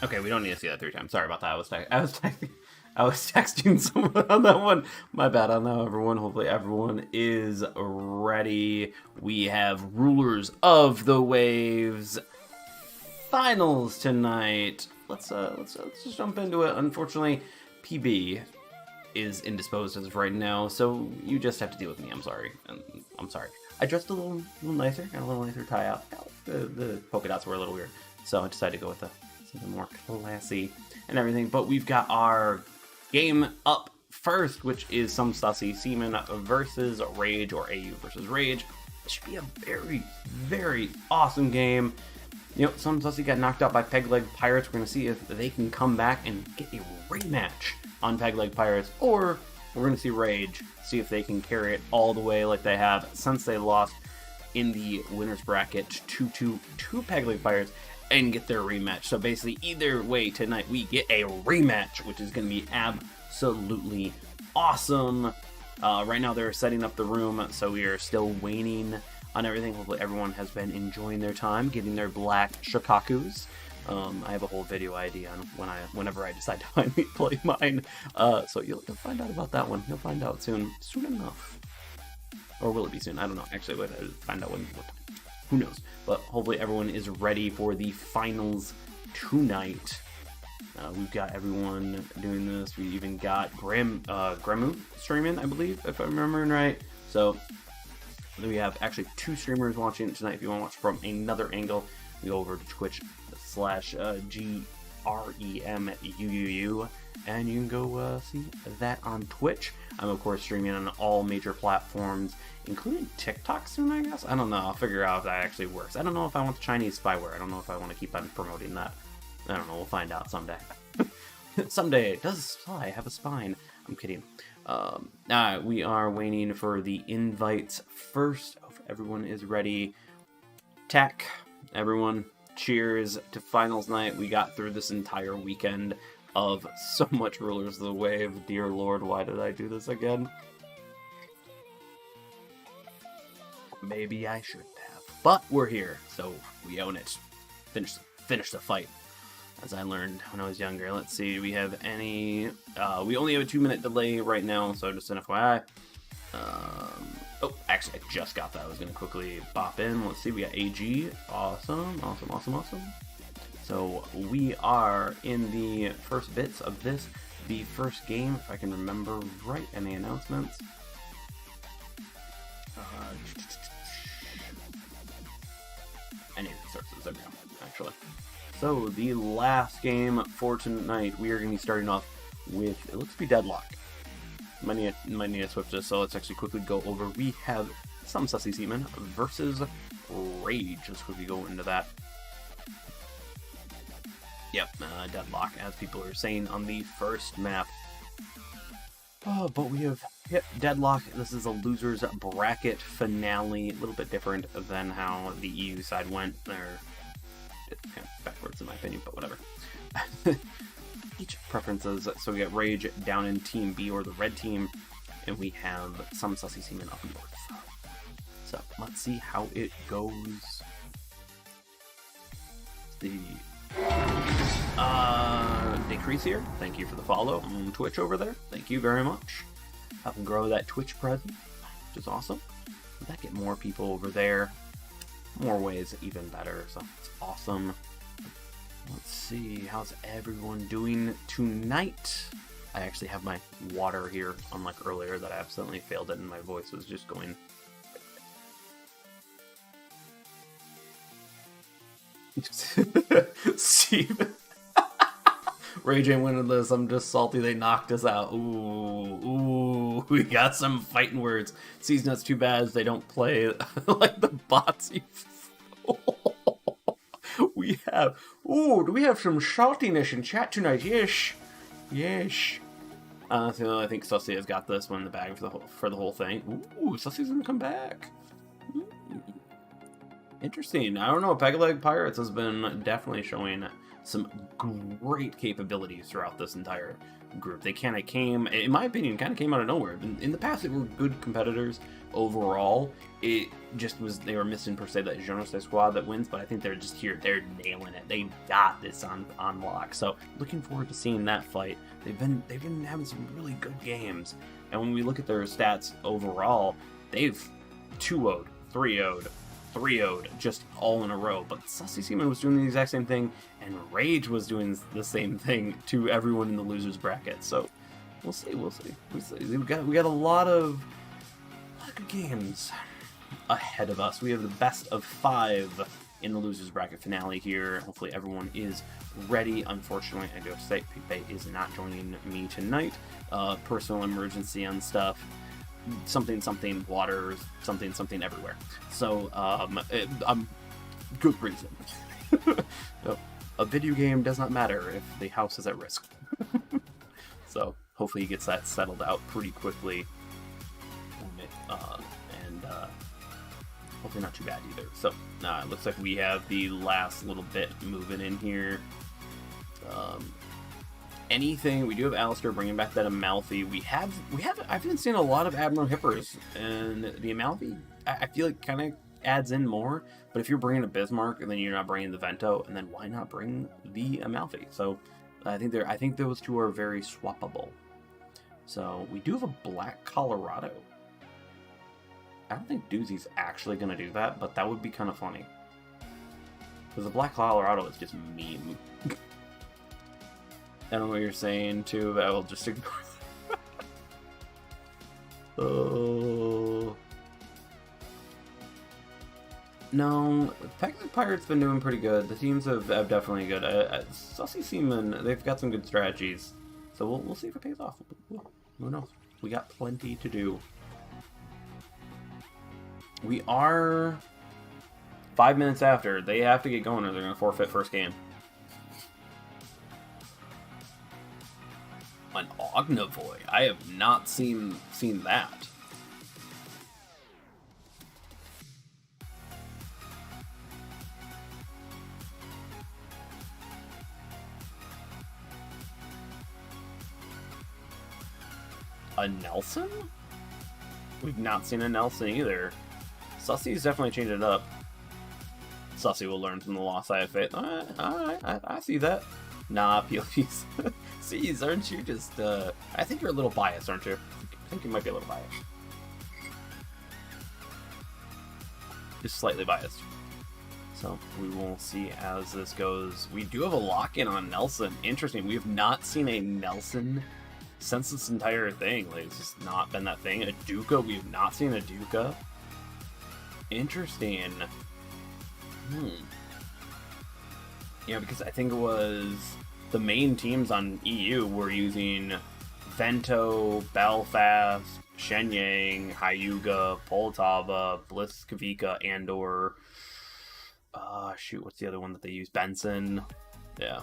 Okay, we don't need to see that 3 times. Sorry about that. I was texting someone on that one. My bad on that, everyone. Hopefully everyone is ready. We have Rulers of the Waves finals tonight. Let's just jump into it. Unfortunately, PB is indisposed as of right now, so you just have to deal with me. I'm sorry. I'm sorry. I dressed a little nicer, got a little nicer tie out. The polka dots were a little weird, so I decided to go with something more classy and everything. But we've got our game up first, which is Some Sussy Seaman versus Rage, or AU versus Rage. This should be a very, very awesome game. You know, Some Sussy got knocked out by Peg Leg Pirates. We're going to see if they can come back and get a rematch on Peg Leg Pirates, or we're going to see Rage, see if they can carry it all the way like they have since they lost in the winner's bracket to Peg Leg Pirates and get their rematch. So basically, either way tonight, we get a rematch, which is going to be absolutely awesome. Right now, they're setting up the room, so we are still waiting on everything. Hopefully, everyone has been enjoying their time, getting their black shikakus. I have a whole video idea on whenever I decide to finally play mine. So you'll find out about that one. You'll find out soon enough. Or will it be soon? I don't know. Actually, we'll find out when. Who knows? But hopefully everyone is ready for the finals tonight. We've got everyone doing this. We even got Gremu streaming, I believe, if I'm remembering right. So we have actually 2 streamers watching tonight. If you want to watch from another angle, you go over to Twitch/GREMUUU, and you can go see that on Twitch. I'm of course streaming on all major platforms, including TikTok soon, I guess. I don't know. I'll figure out if that actually works. I don't know if I want the Chinese spyware. I don't know if I want to keep on promoting that. I don't know. We'll find out someday. Someday. Does spy have a spine? I'm kidding. We are waiting for the invites first. Hope everyone is ready. Tack, everyone. Cheers to finals night. We got through this entire weekend of so much Rulers of the Wave. Dear Lord, why did I do this again? Maybe I shouldn't have. But we're here, so we own it. Finish the fight, as I learned when I was younger. Let's see, we have any... we only have a 2-minute delay right now, so just an FYI. Oh, actually, I just got that. I was going to quickly pop in. Let's see, we got AG. Awesome. So we are in the first bits of this, the first game, if I can remember right. Any announcements? Any resources, there we go, actually. So the last game for tonight, we are going to be starting off with, it looks to be Deadlock. Might need to switch this, so let's actually quickly go over. We have Some Sussy Seaman versus Rage. Let's quickly go into that. Yep, Deadlock, as people are saying on the first map. Oh, but we have hit Deadlock. This is a loser's bracket finale. A little bit different than how the EU side went. They're kind of backwards in my opinion, but whatever. Each preferences. So we got Rage down in Team B, or the red team, and we have Some Sussy Seaman up north. So let's see how it goes. Decrease here. Thank you for the follow on Twitch over there. Thank you very much. Helping grow that Twitch presence, which is awesome. That get more people over there. More ways, even better. So it's awesome. Let's see, how's everyone doing tonight? I actually have my water here, unlike earlier that I absolutely failed it and my voice was just going. Steven. Rage ain't winning this. I'm just salty they knocked us out. Ooh, we got some fighting words. Season's too bad they don't play like the bots. We have... Ooh, do we have some saltiness in chat tonight? Yes. So I think Sussy has got this one in the bag for the whole thing. Ooh, Sussy's gonna come back. Interesting. I don't know. Peg-Leg Pirates has been definitely showing some great capabilities throughout this entire group. They kind of came, in my opinion, kind of came out of nowhere. In the past, they were good competitors overall. It just was, they were missing per se that Je ne sais squad that wins, but I think they're just here. They're nailing it. They got this on lock. So looking forward to seeing that fight. They've been having some really good games. And when we look at their stats overall, they've 2-0'd, 3-0'd, 3-0'd just all in a row. But Sussy Seaman was doing the exact same thing, and Rage was doing the same thing to everyone in the losers bracket. So we'll see. We got a lot of good games ahead of us. We have the best of 5 in the losers bracket finale here. Hopefully everyone is ready. Unfortunately, I do have to say, Pepe is not joining me tonight. Personal emergency and stuff. Something water, something everywhere. So good reason. A video game does not matter if the house is at risk. So hopefully he gets that settled out pretty quickly, and hopefully not too bad either. So it looks like we have the last little bit moving in here. Anything, we do have Alistair bringing back that Amalfi. I've been seeing a lot of Admiral Hippers, and the Amalfi I feel like kind of adds in more. But if you're bringing a Bismarck and then you're not bringing the Vento, and then why not bring the Amalfi? So I think those two are very swappable. So we do have a Black Colorado. I don't think Doozy's actually going to do that, but that would be kind of funny. Because the Black Colorado is just meme. I don't know what you're saying, too, but I will just ignore that. Oh. No, Peg-Leg Pirates been doing pretty good. The teams have definitely good. Sussy Seaman, they've got some good strategies. So we'll see if it pays off. Who knows? We got plenty to do. We are 5 minutes after. They have to get going or they're going to forfeit first game. An Ognavoy. I have not seen that. A Nelson? We've not seen a Nelson either. Sussy's definitely changed it up. Sussy will learn from the loss, I have faith. Alright, I see that. Nah, PLPs. C's, aren't you just, I think you're a little biased, aren't you? I think you might be a little biased. Just slightly biased. So, we will see as this goes. We do have a lock-in on Nelson. Interesting, we have not seen a Nelson since this entire thing. Like, it's just not been that thing. A Duca, we have not seen a Duca. Interesting. Yeah, because I think it was the main teams on EU were using Vento, Belfast, Shenyang, Hyuga, Poltava, Blitz, Kavika, Andor. Shoot, what's the other one that they use? Benson. Yeah.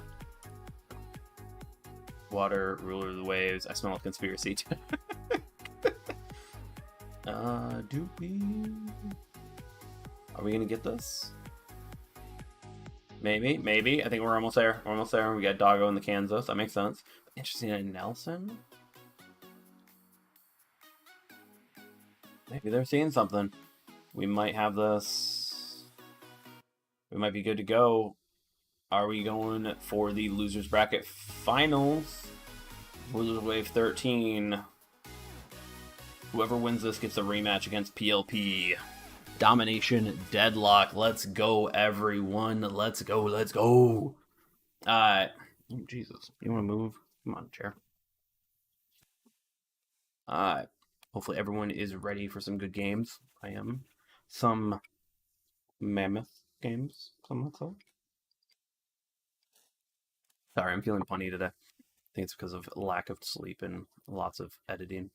Water, ruler of the waves. I smell a conspiracy. Do we? Are we gonna get this? Maybe. I think we're almost there. We got Doggo in the Kansas. That makes sense. Interesting. In Nelson? Maybe they're seeing something. We might have this. We might be good to go. Are we going for the losers bracket finals? Losers wave 13. Whoever wins this gets a rematch against PLP. Domination deadlock. Let's go, everyone. Let's go. Oh, Jesus. You want to move? Come on, chair. Hopefully everyone is ready for some good games. I am. Some mammoth games, some would say. Sorry, I'm feeling punny today. I think it's because of lack of sleep and lots of editing.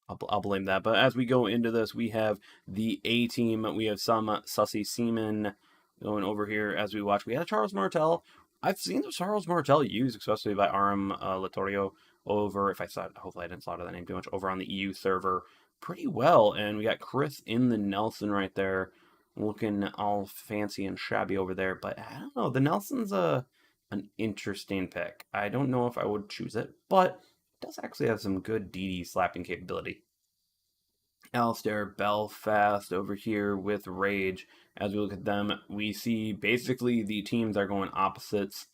I'll blame that. But as we go into this, we have the A team. We have some Sussy Seaman going over here as we watch. We had a Charles Martel. I've seen the Charles Martel used, especially by Aram Latorio over, hopefully I didn't slaughter that name too much, over on the EU server pretty well. And we got Chris in the Nelson right there. looking all fancy and shabby over there. But I don't know. The Nelson's an interesting pick. I don't know if I would choose it, but it does actually have some good DD slapping capability. Alistair Belfast over here with Rage. As we look at them, we see basically the teams are going opposites,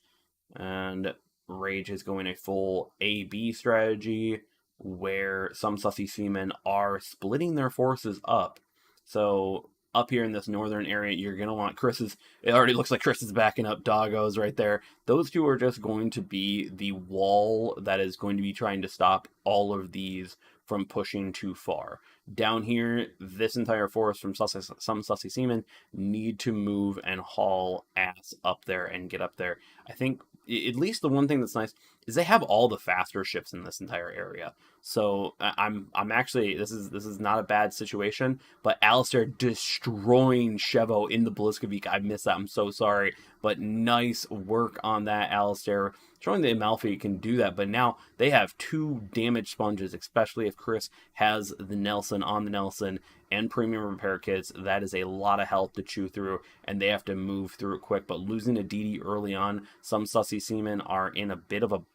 and Rage is going a full A-B strategy where some Sussy Seamen are splitting their forces up. So up here in this northern area, you're going to want Chris's. It already looks like Chris is backing up Doggos right there. Those two are just going to be the wall that is going to be trying to stop all of these from pushing too far. Down here, this entire forest from some Sussy Seamen need to move and haul ass up there and get up there. I think at least the one thing that's nice is they have all the faster ships in this entire area. So I'm actually this is not a bad situation. But Alistair destroying Chevo in the Bliskovic. I missed that. I'm so sorry. But nice work on that, Alistair. Showing that Amalfi can do that, but now they have 2 damage sponges, especially if Chris has the Nelson on the Nelson and premium repair kits. That is a lot of health to chew through, and they have to move through it quick. But losing a DD early on, some Sussy Seamen are in a bit of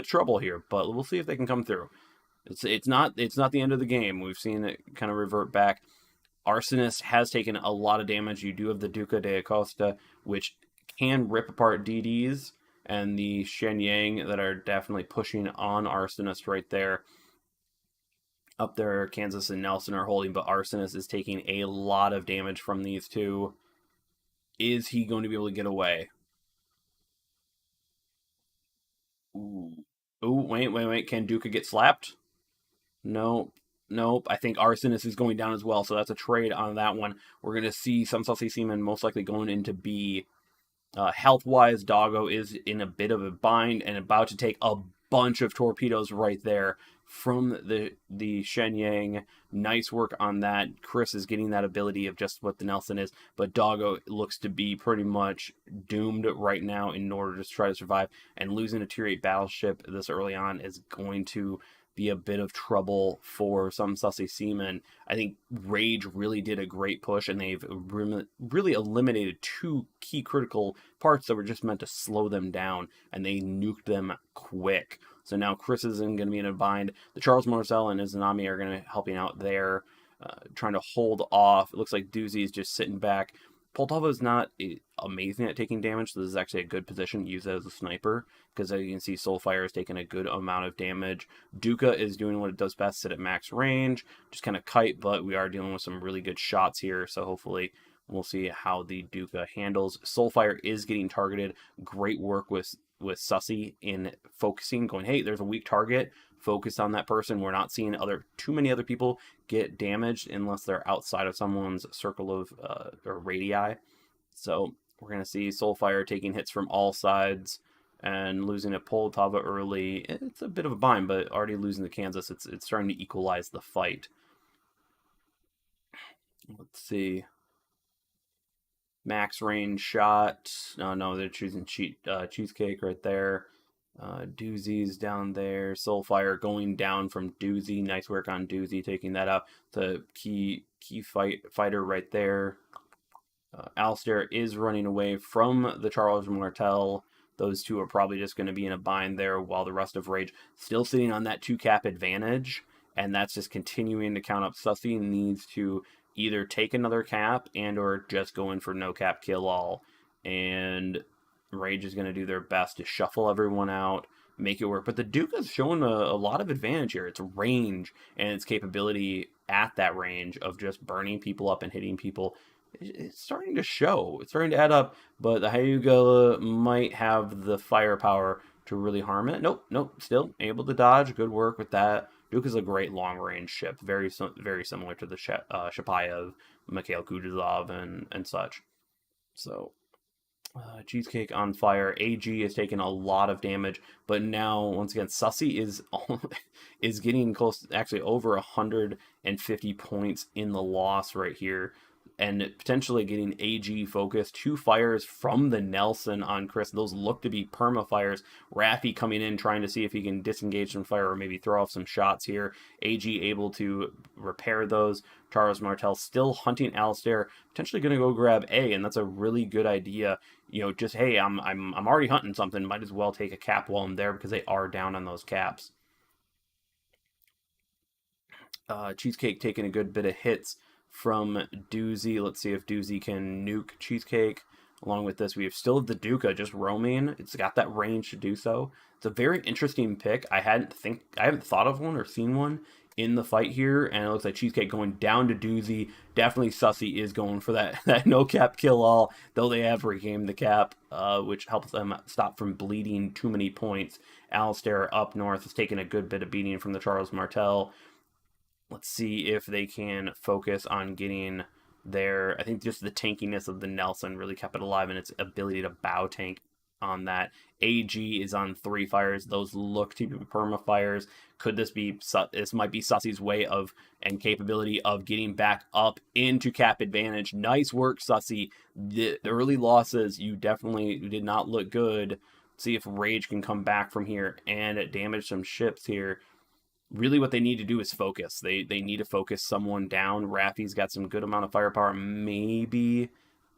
trouble here, but we'll see if they can come through. It's not the end of the game. We've seen it kind of revert back. Arsonist has taken a lot of damage. You do have the Duca de Acosta, which can rip apart DDs, and the Shenyang that are definitely pushing on Arsonist right there. Up there, Kansas and Nelson are holding, but Arsonist is taking a lot of damage from these two. Is he going to be able to get away? Ooh. Ooh, wait. Can Duca get slapped? Nope. I think Arsonist is going down as well, so that's a trade on that one. We're going to see some Sussy Seamen most likely going into B. Health-wise, Doggo is in a bit of a bind and about to take a bunch of torpedoes right there from the Shenyang. Nice work on that. Chris is getting that ability of just what the Nelson is, but Doggo looks to be pretty much doomed right now in order to try to survive, and losing a Tier 8 battleship this early on is going to be a bit of trouble for some Sussy Seamen. I think Rage really did a great push, and they've really eliminated 2 key critical parts that were just meant to slow them down, and they nuked them quick. So now Chris is going to be in a bind. The Charles Marcel and Izanami are going to helping out there, trying to hold off. It looks like Doozy is just sitting back. Poltava is not amazing at taking damage, so this is actually a good position to use it as a sniper, because as you can see, Soulfire is taking a good amount of damage. Duca is doing what it does best, sit at max range, just kind of kite, but we are dealing with some really good shots here, so hopefully we'll see how the Duca handles. Soulfire is getting targeted. Great work with Sussy in focusing, going, hey, there's a weak target, focus on that person. We're not seeing too many other people get damaged unless they're outside of someone's circle of or radii. So we're going to see Soulfire taking hits from all sides and losing a Poltava early. It's a bit of a bind, but already losing to Kansas, it's starting to equalize the fight. Let's see. Max range shot. No, they're choosing Cheesecake right there. Doozy's down there. Soulfire going down from Doozy. Nice work on Doozy taking that out. The key fighter right there. Alistair is running away from the Charles Martel. Those two are probably just going to be in a bind there, while the rest of Rage still sitting on that 2-cap advantage, and that's just continuing to count up. Sussy needs to either take another cap and or just go in for no cap kill all, and Rage is going to do their best to shuffle everyone out, make it work. But the Duke is showing a lot of advantage here. Its range and its capability at that range of just burning people up and hitting people, it's starting to show. It's starting to add up, but the Hyuga might have the firepower to really harm it. Nope, still able to dodge. Good work with that. Duke is a great long-range ship, very similar to the Shapayev, Mikhail Kutuzov, and such. So, Cheesecake on fire. AG is taking a lot of damage, but now, once again, Sussy is getting close, actually over 150 points in the loss right here. and potentially getting AG focused. 2 fires from the Nelson on Chris. Those look to be perma fires. Raffi coming in, trying to see if he can disengage some fire or maybe throw off some shots here. AG able to repair those. Charles Martel still hunting Alistair, potentially going to go grab A, and that's a really good idea. Just hey, I'm already hunting something. Might as well take a cap while I'm there because they are down on those caps. Cheesecake taking a good bit of hits from Doozy. Let's see if Doozy can nuke Cheesecake. Along with this, we have still the Duca just roaming. It's got that range to do so. It's a very interesting pick. I haven't thought of one or seen one in the fight here, and it looks like Cheesecake going down to Doozy. Definitely Sussy is going for that no cap kill all, though they have regained the cap, which helps them stop from bleeding too many points. Alistair up north is taking a good bit of beating from the Charles Martel. Let's see if they can focus on getting I think just the tankiness of the Nelson really kept it alive and its ability to bow tank on that. AG is on 3 fires. Those look to be perma fires. Could this might be Sussy's way of and capability of getting back up into cap advantage. Nice work, Sussy. The early losses, you definitely did not look good. Let's see if Rage can come back from here and damage some ships here. Really what they need to do is focus. They need to focus someone down. Raffi's got some good amount of firepower. Maybe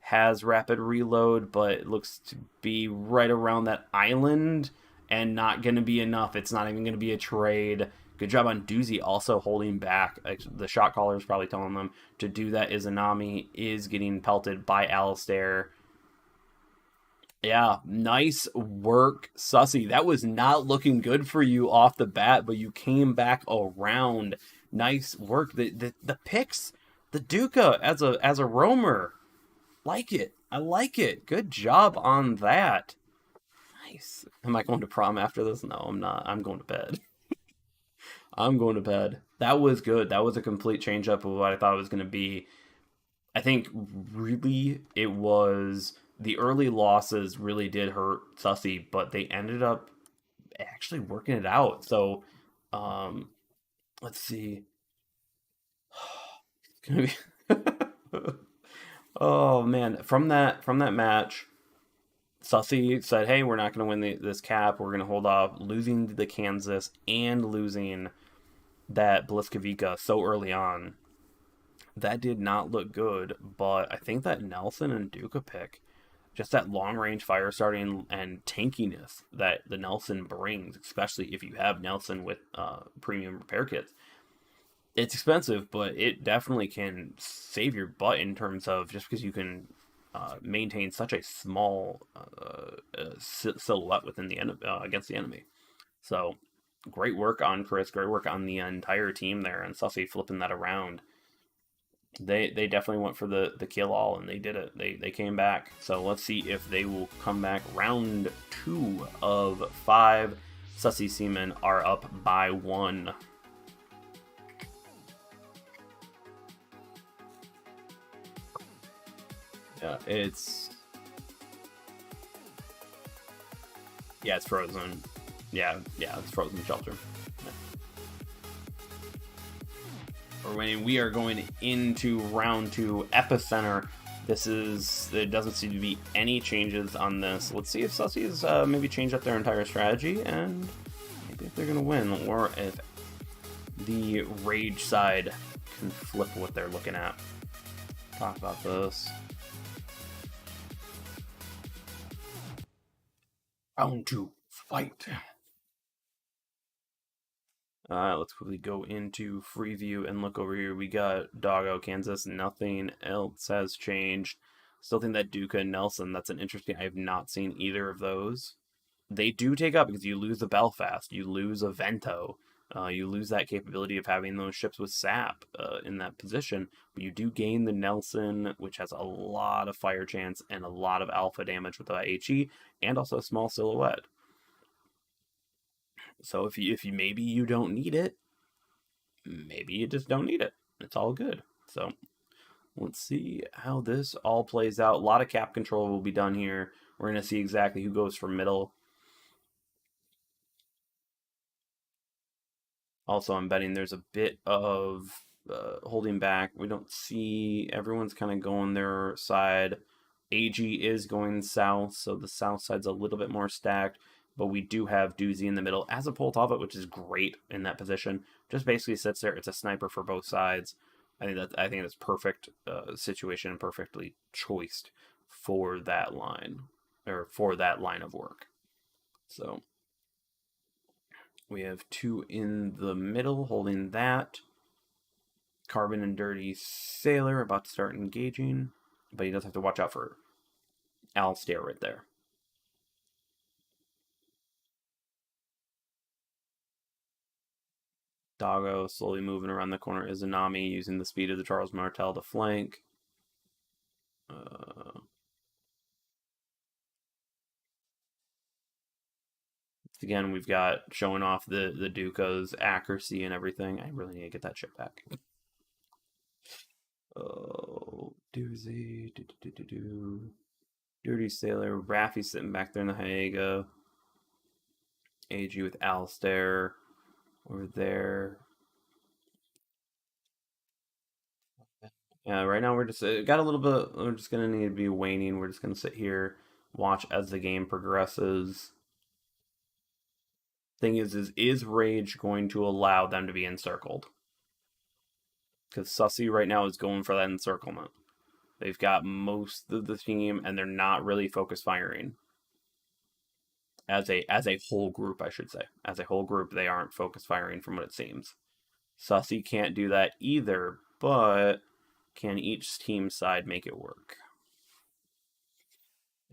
has rapid reload, but it looks to be right around that island and not going to be enough. It's not even going to be a trade. Good job on Doozy also holding back. The shot caller is probably telling them to do that. Izanami is getting pelted by Alistair. Yeah, nice work, Sussy. That was not looking good for you off the bat, but you came back around. Nice work. The picks, the Duca as a roamer. Like it. I like it. Good job on that. Nice. Am I going to prom after this? No, I'm not. I'm going to bed. I'm going to bed. That was good. That was a complete change up of what I thought it was going to be. I think really it was the early losses really did hurt Sussy, but they ended up actually working it out. So, let's see. It's gonna be. Oh man, from that match, Sussy said, "Hey, we're not going to win this cap. We're going to hold off." Losing the Kansas and losing that Bliskovica so early on, that did not look good. But I think that Nelson and Duca pick, just that long range fire starting and tankiness that the Nelson brings, especially if you have Nelson with premium repair kits. It's expensive, but it definitely can save your butt in terms of just because you can maintain such a small silhouette within the against the enemy. So great work on Chris, great work on the entire team there, and Sussy flipping that around. They definitely went for the kill all, and they did it. They came back. So let's see if they will come back. Round 2 of 5. Sussy Seamen are up by 1. Yeah, it's frozen. Yeah, it's frozen shelter. We are going into round 2, Epicenter. There doesn't seem to be any changes on this. Let's see if Sussy's maybe changed up their entire strategy, and maybe if they're going to win, or if the Rage side can flip what they're looking at. Talk about this. Round 2, fight. Let's quickly go into Freeview and look over here. We got Doggo, Kansas. Nothing else has changed. Still think that Duca and Nelson, that's an interesting. I have not seen either of those. They do take up because you lose the Belfast, you lose a Vento, you lose that capability of having those ships with sap in that position. But you do gain the Nelson, which has a lot of fire chance and a lot of alpha damage with the HE, and also a small silhouette. So if you maybe you don't need it, maybe you just don't need it. It's all good. So let's see how this all plays out. A lot of cap control will be done here. We're going to see exactly who goes for middle. Also, I'm betting there's a bit of holding back. We don't see everyone's kind of going their side. AG is going south, so the south side's a little bit more stacked. But we do have Doozy in the middle as a Poltava, which is great in that position. Just basically sits there. It's a sniper for both sides. I think that's perfect situation and perfectly choiced for that line or for that line of work. So we have 2 in the middle holding that. Carbon and Dirty Sailor about to start engaging, but he does have to watch out for Alistair right there. Doggo slowly moving around the corner. Izanami using the speed of the Charles Martel to flank. Again, we've got showing off the Duco's accuracy and everything. I really need to get that ship back. Oh, Doozy. Dirty Sailor. Raffi sitting back there in the Haega. AG with Alistair over there. Yeah, right now we're just got a little bit. We're just gonna need to be waning. We're just gonna sit here, watch as the game progresses. Thing is Rage going to allow them to be encircled? Because Sussy right now is going for that encirclement. They've got most of the team, and they're not really focus firing. As a whole group, I should say. As a whole group, they aren't focus firing from what it seems. Sussy can't do that either, but can each team side make it work?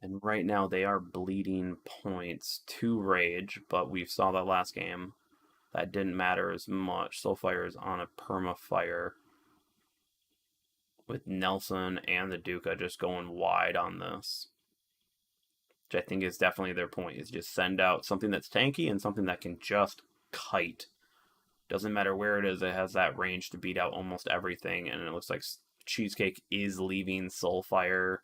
And right now they are bleeding points to Rage, but we saw that last game. That didn't matter as much. Soulfire is on a perma-fire with Nelson and the Duca just going wide on this. Which I think is definitely their point, is just send out something that's tanky and something that can just kite. Doesn't matter where it is, it has that range to beat out almost everything, and it looks like Cheesecake is leaving Soulfire.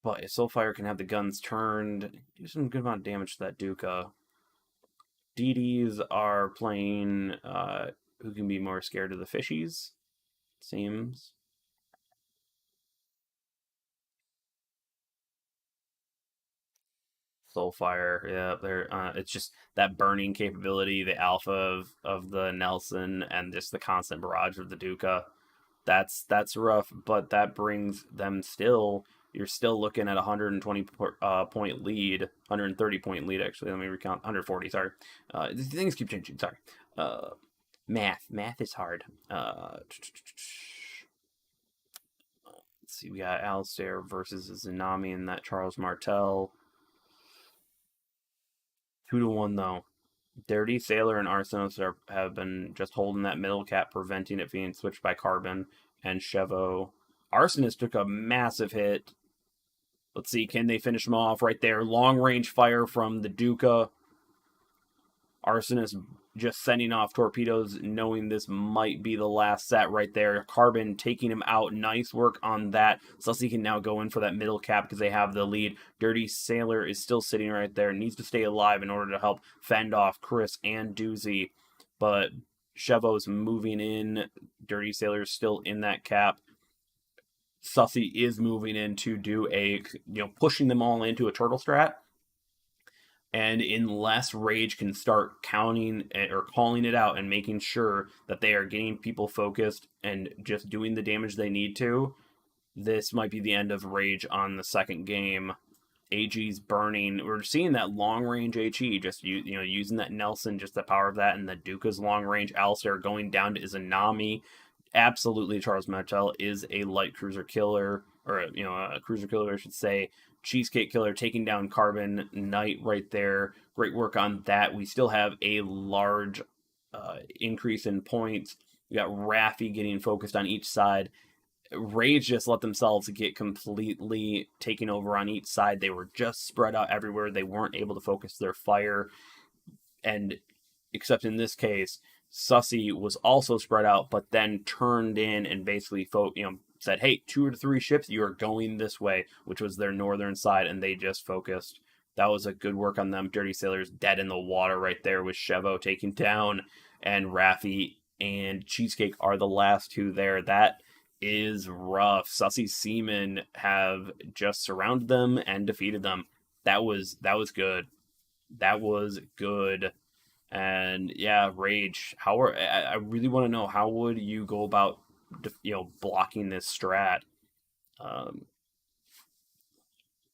But if Soulfire can have the guns turned, do some good amount of damage to that Duca. DDs are playing who can be more scared of the fishies, seems. Soulfire, yeah, they're it's just that burning capability, the alpha of the Nelson, and just the constant barrage of the Duca. That's rough, but that brings them still. You're still looking at a 120 point lead, 130 point lead actually. Let me recount. 140. Sorry, things keep changing. Sorry. Math is hard. Let's see. We got Alistair versus Zanami and that Charles Martel. 2-1 though. Dirty Sailor and Arsenos have been just holding that middle cap, preventing it being switched by Carbon and Chevo. Arsonist took a massive hit. Let's see, can they finish him off right there? Long range fire from the Duca. Arsonist just sending off torpedoes, knowing this might be the last set right there. Carbon taking him out. Nice work on that. Sussy can now go in for that middle cap because they have the lead. Dirty Sailor is still sitting right there. Needs to stay alive in order to help fend off Chris and Doozy. But Chevo's moving in. Dirty Sailor is still in that cap. Sussy is moving in to do pushing them all into a turtle strat. And unless Rage can start counting or calling it out and making sure that they are getting people focused and just doing the damage they need to, this might be the end of Rage on the second game. AG's burning. We're seeing that long range HE, just using that Nelson, just the power of that, and the Duca's long range Alistair going down to Izanami. Absolutely, Charles Martel is a light cruiser killer, or a cruiser killer, I should say. Cheesecake Killer taking down Carbon Knight right there. Great work on that. We still have a large increase in points. We got Raffi getting focused on each side. Rage just let themselves get completely taken over on each side. They were just spread out everywhere. They weren't able to focus their fire. And except in this case, Sussy was also spread out, but then turned in and basically said, hey, 2 to 3 ships, you are going this way, which was their northern side, and they just focused. That was a good work on them. Dirty Sailor's dead in the water right there with Chevo taken down, and Raffi and Cheesecake are the last two there. That is rough. Sussy Seamen have just surrounded them and defeated them. That was good. That was good. And yeah, Rage. I really want to know, how would you go about blocking this strat? Um,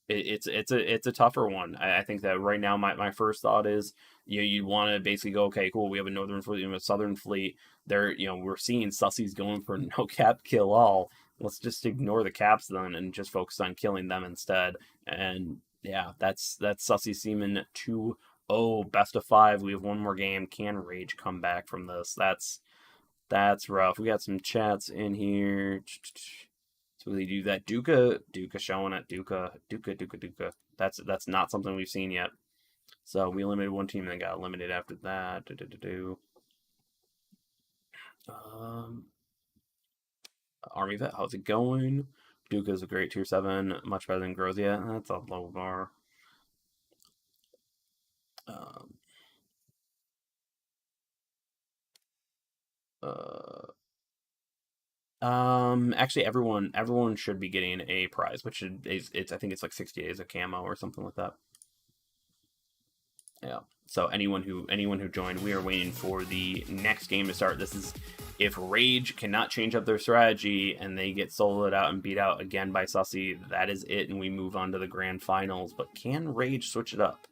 it's a tougher one. I think that right now my first thought is, you want to basically go, okay, cool, we have a northern fleet and a southern fleet. We're seeing sussies going for no cap kill all. Let's just ignore the caps then and just focus on killing them instead. And yeah, that's Sussy Seaman 2-0, best of 5. We have one more game. Can Rage come back from this? That's rough. We got some chats in here. So they do that. Duca showing it. Duca. That's not something we've seen yet. So we eliminated one team and then got eliminated after that. Army Vet, how's it going? Duca's a great tier 7, much better than Grozia. That's a low bar. Actually, everyone should be getting a prize, which is I think it's like 60 days of camo or something like that. Yeah. So anyone who joined, we are waiting for the next game to start. This is if Rage cannot change up their strategy and they get soloed out and beat out again by Sussy, that is it, and we move on to the grand finals. But can Rage switch it up?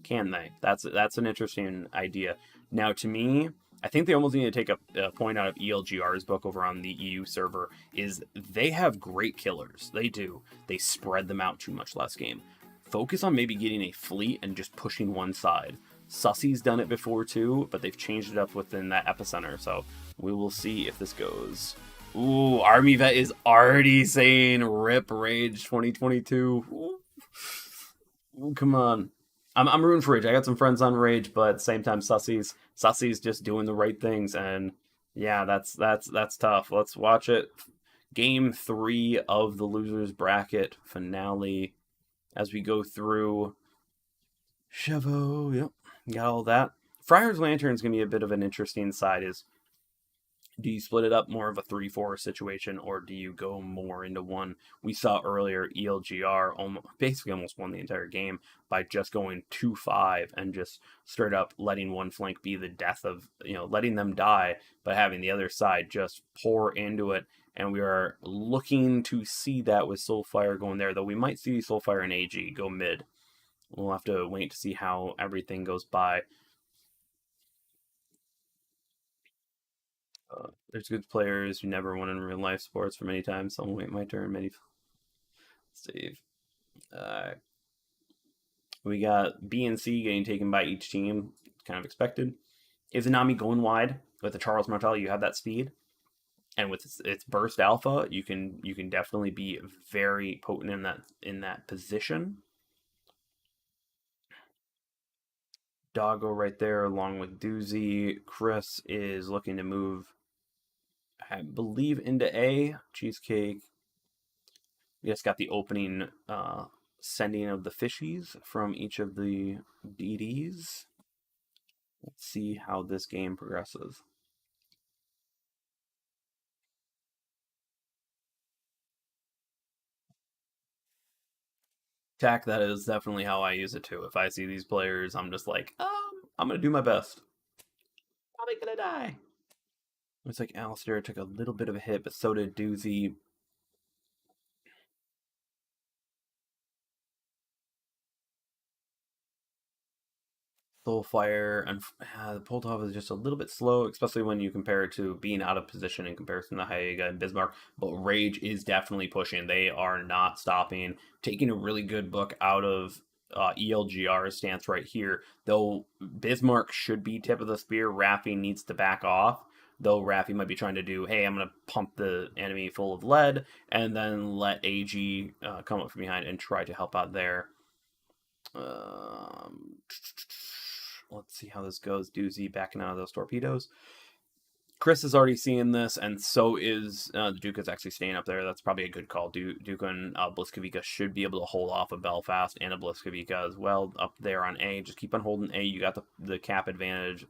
Can they? That's an interesting idea. Now, to me, I think they almost need to take a point out of ELGR's book over on the EU server, is they have great killers. They do. They spread them out too much last game. Focus on maybe getting a fleet and just pushing one side. Sussy's done it before too, but they've changed it up within that epicenter, so we will see if this goes. Ooh, Army Vet is already saying RIP Rage 2022. Ooh, come on. I'm rooting for Rage. I got some friends on Rage, but at the same time, Sussy's just doing the right things, and yeah, that's tough. Let's watch it. Game 3 of the losers bracket finale as we go through. Chevo, yep, got all that. Friar's Lantern is going to be a bit of an interesting side. Do you split it up more of a 3-4 situation, or do you go more into one? We saw earlier ELGR basically almost won the entire game by just going 2-5 and just straight up letting one flank be the death of, letting them die, but having the other side just pour into it. And we are looking to see that with Soulfire going there, though we might see Soulfire and AG go mid. We'll have to wait to see how everything goes by. There's good players who never won in real life sports for many times, so I'll wait my turn. Steve. We got B and C getting taken by each team. Kind of expected. Izanami going wide with the Charles Martel, you have that speed. And with its burst alpha, you can definitely be very potent in that position. Doggo right there along with Doozy. Chris is looking to move, I believe, into A. Cheesecake. We just got the opening sending of the fishies from each of the DDs. Let's see how this game progresses. Tack, that is definitely how I use it too. If I see these players, I'm just like, I'm gonna do my best. Probably gonna die. Looks like Alistair took a little bit of a hit, but so did Doozy. Soulfire and the Poltov is just a little bit slow, especially when you compare it to being out of position in comparison to Hyega and Bismarck. But Rage is definitely pushing. They are not stopping. Taking a really good book out of ELGR's stance right here. Though Bismarck should be tip of the spear, Raffy needs to back off. Though Raffy might be trying to do, hey, I'm going to pump the enemy full of lead and then let AG come up from behind and try to help out there. Let's see how this goes. Doozy backing out of those torpedoes. Chris is already seeing this, and so is Duca's actually staying up there. That's probably a good call. Duca and Bliskovica should be able to hold off a Belfast and a Bliskovica as well up there on A. Just keep on holding A. You got the cap advantage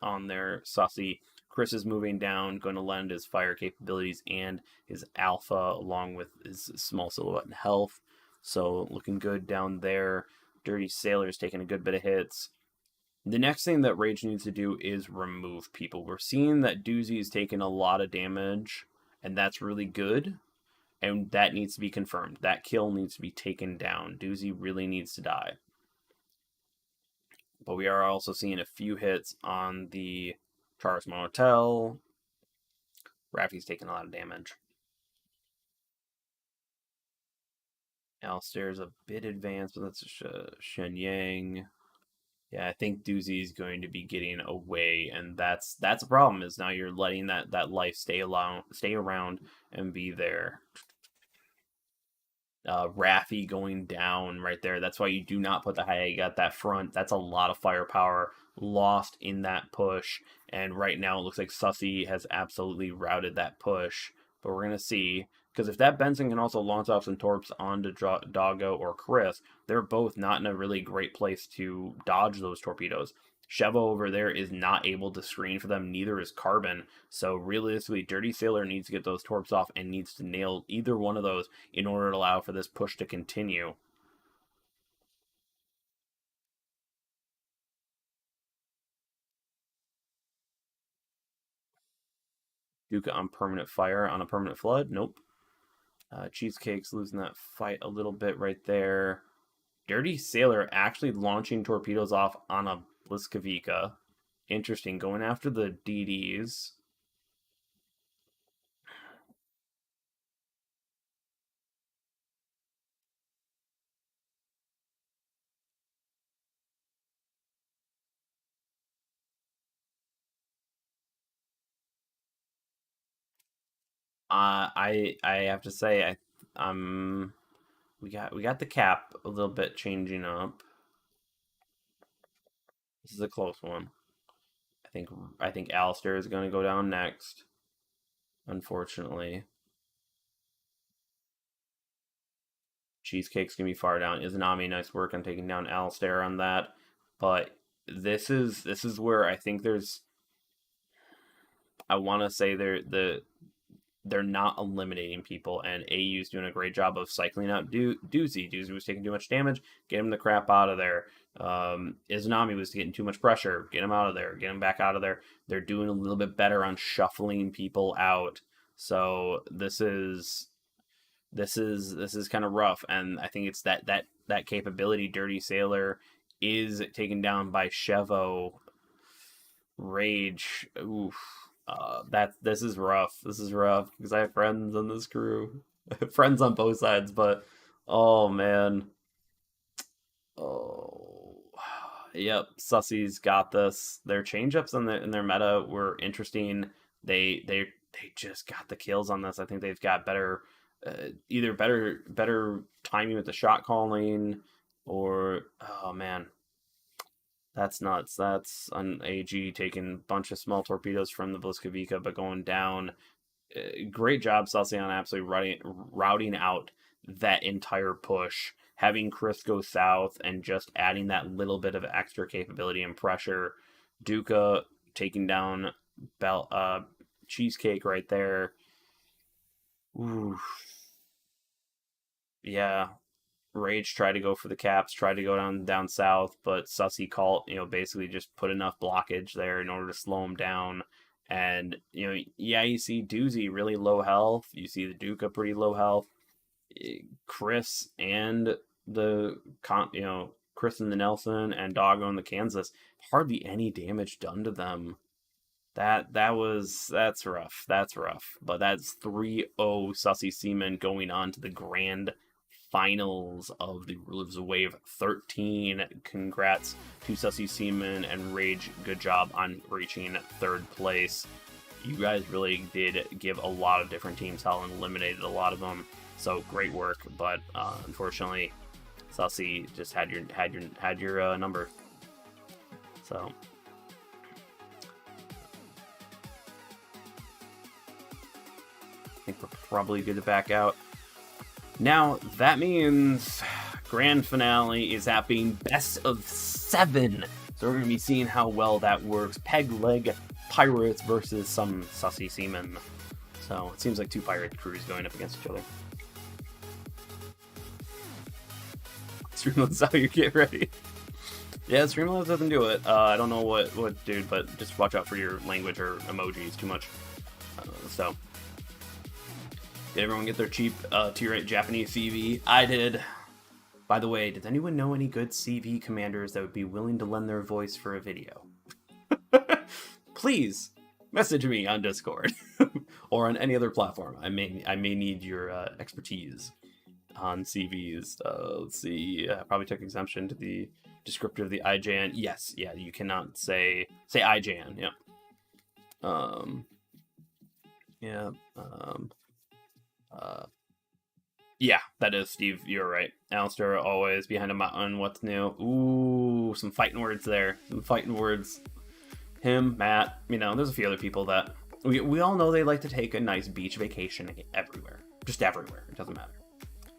on there. Sussy. Chris is moving down, going to lend his fire capabilities and his alpha along with his small silhouette and health. So looking good down there. Dirty Sailor's taking a good bit of hits. The next thing that Rage needs to do is remove people. We're seeing that Doozy is taking a lot of damage, and that's really good. And that needs to be confirmed. That kill needs to be taken down. Doozy really needs to die. But we are also seeing a few hits on the Charles Motel. Raffi's taking a lot of damage. Alistair's a bit advanced, but that's Shen Yang. Yeah, I think Doozy is going to be getting away, and that's a problem. Is now you're letting that life stay around, and be there. Raffi going down right there. That's why you do not put the high egg at that front. That's a lot of firepower lost in that push. And right now it looks like Sussy has absolutely routed that push. But we're going to see. Because if that Benson can also launch off some torps onto Doggo or Chris, they're both not in a really great place to dodge those torpedoes. Shevo over there is not able to screen for them, neither is Carbon. So realistically, Dirty Sailor needs to get those torps off and needs to nail either one of those in order to allow for this push to continue. Duca on permanent fire on a permanent flood? Nope. Cheesecake's losing that fight a little bit right there. Dirty Sailor actually launching torpedoes off on a Blitzkavika. Interesting. Going after the DDs. I have to say we got the cap a little bit changing up. This is a close one. I think Alistair is going to go down next. Unfortunately, Cheesecake's gonna be far down. Izanami, nice work on taking down Alistair on that. But this is where I think there's. I want to say they're not eliminating people, and AU's doing a great job of cycling out Doozy. Doozy was taking too much damage. Get him the crap out of there. Izanami was getting too much pressure. Get him out of there. Get him back out of there. They're doing a little bit better on shuffling people out. So this is kind of rough, and I think it's that capability. Dirty Sailor is taken down by Shevo. Rage. Oof. This is rough. This is rough because I have friends on this crew, friends on both sides. But oh man, oh yep, Sussy's got this. Their changeups in their meta were interesting. They just got the kills on this. I think they've got better, either better timing with the shot calling, or oh man. That's nuts. That's an AG taking a bunch of small torpedoes from the Blitzkavika, but going down. Great job, Celsion, absolutely routing out that entire push. Having Chris go south and just adding that little bit of extra capability and pressure. Duca taking down Cheesecake right there. Ooh. Yeah, Rage tried to go for the caps, tried to go down south, but Sussy called, basically just put enough blockage there in order to slow him down. And yeah, you see Doozy really low health. You see the Duca pretty low health. Chris and Chris and the Nelson and Doggo and the Kansas, hardly any damage done to them. That's rough. That's rough. But that's 3-0 Sussy Seaman going on to the grand finals of the Rulers of Wave 13. Congrats to Sussy Seaman and Rage. Good job on reaching third place. You guys really did give a lot of different teams hell and eliminated a lot of them. So great work, but unfortunately, Sussy just had your number. So. I think we're probably good to back out. Now, that means Grand finale is happening, best of 7. So we're going to be seeing how well that works. Peg Leg Pirates versus some sussy seamen. So it seems like 2 pirate crews going up against each other. Streamlabs how you get ready. Yeah, Streamlabs doesn't do it. I don't know what dude, but just watch out for your language or emojis too much. So, did everyone get their cheap tier 8 Japanese CV? I did. By the way, does anyone know any good CV commanders that would be willing to lend their voice for a video? Please message me on Discord or on any other platform. I may need your expertise on CVs. Let's see. Probably took exemption to the descriptor of the IJN. Yes, yeah, you cannot say IJN. Yeah. Yeah. Yeah, that is Steve. You're right. Alistair always behind a mountain. What's new? Ooh, some fighting words there. Some fighting words. Him, Matt. You know, there's a few other people that we all know they like to take a nice beach vacation everywhere. Just everywhere. It doesn't matter.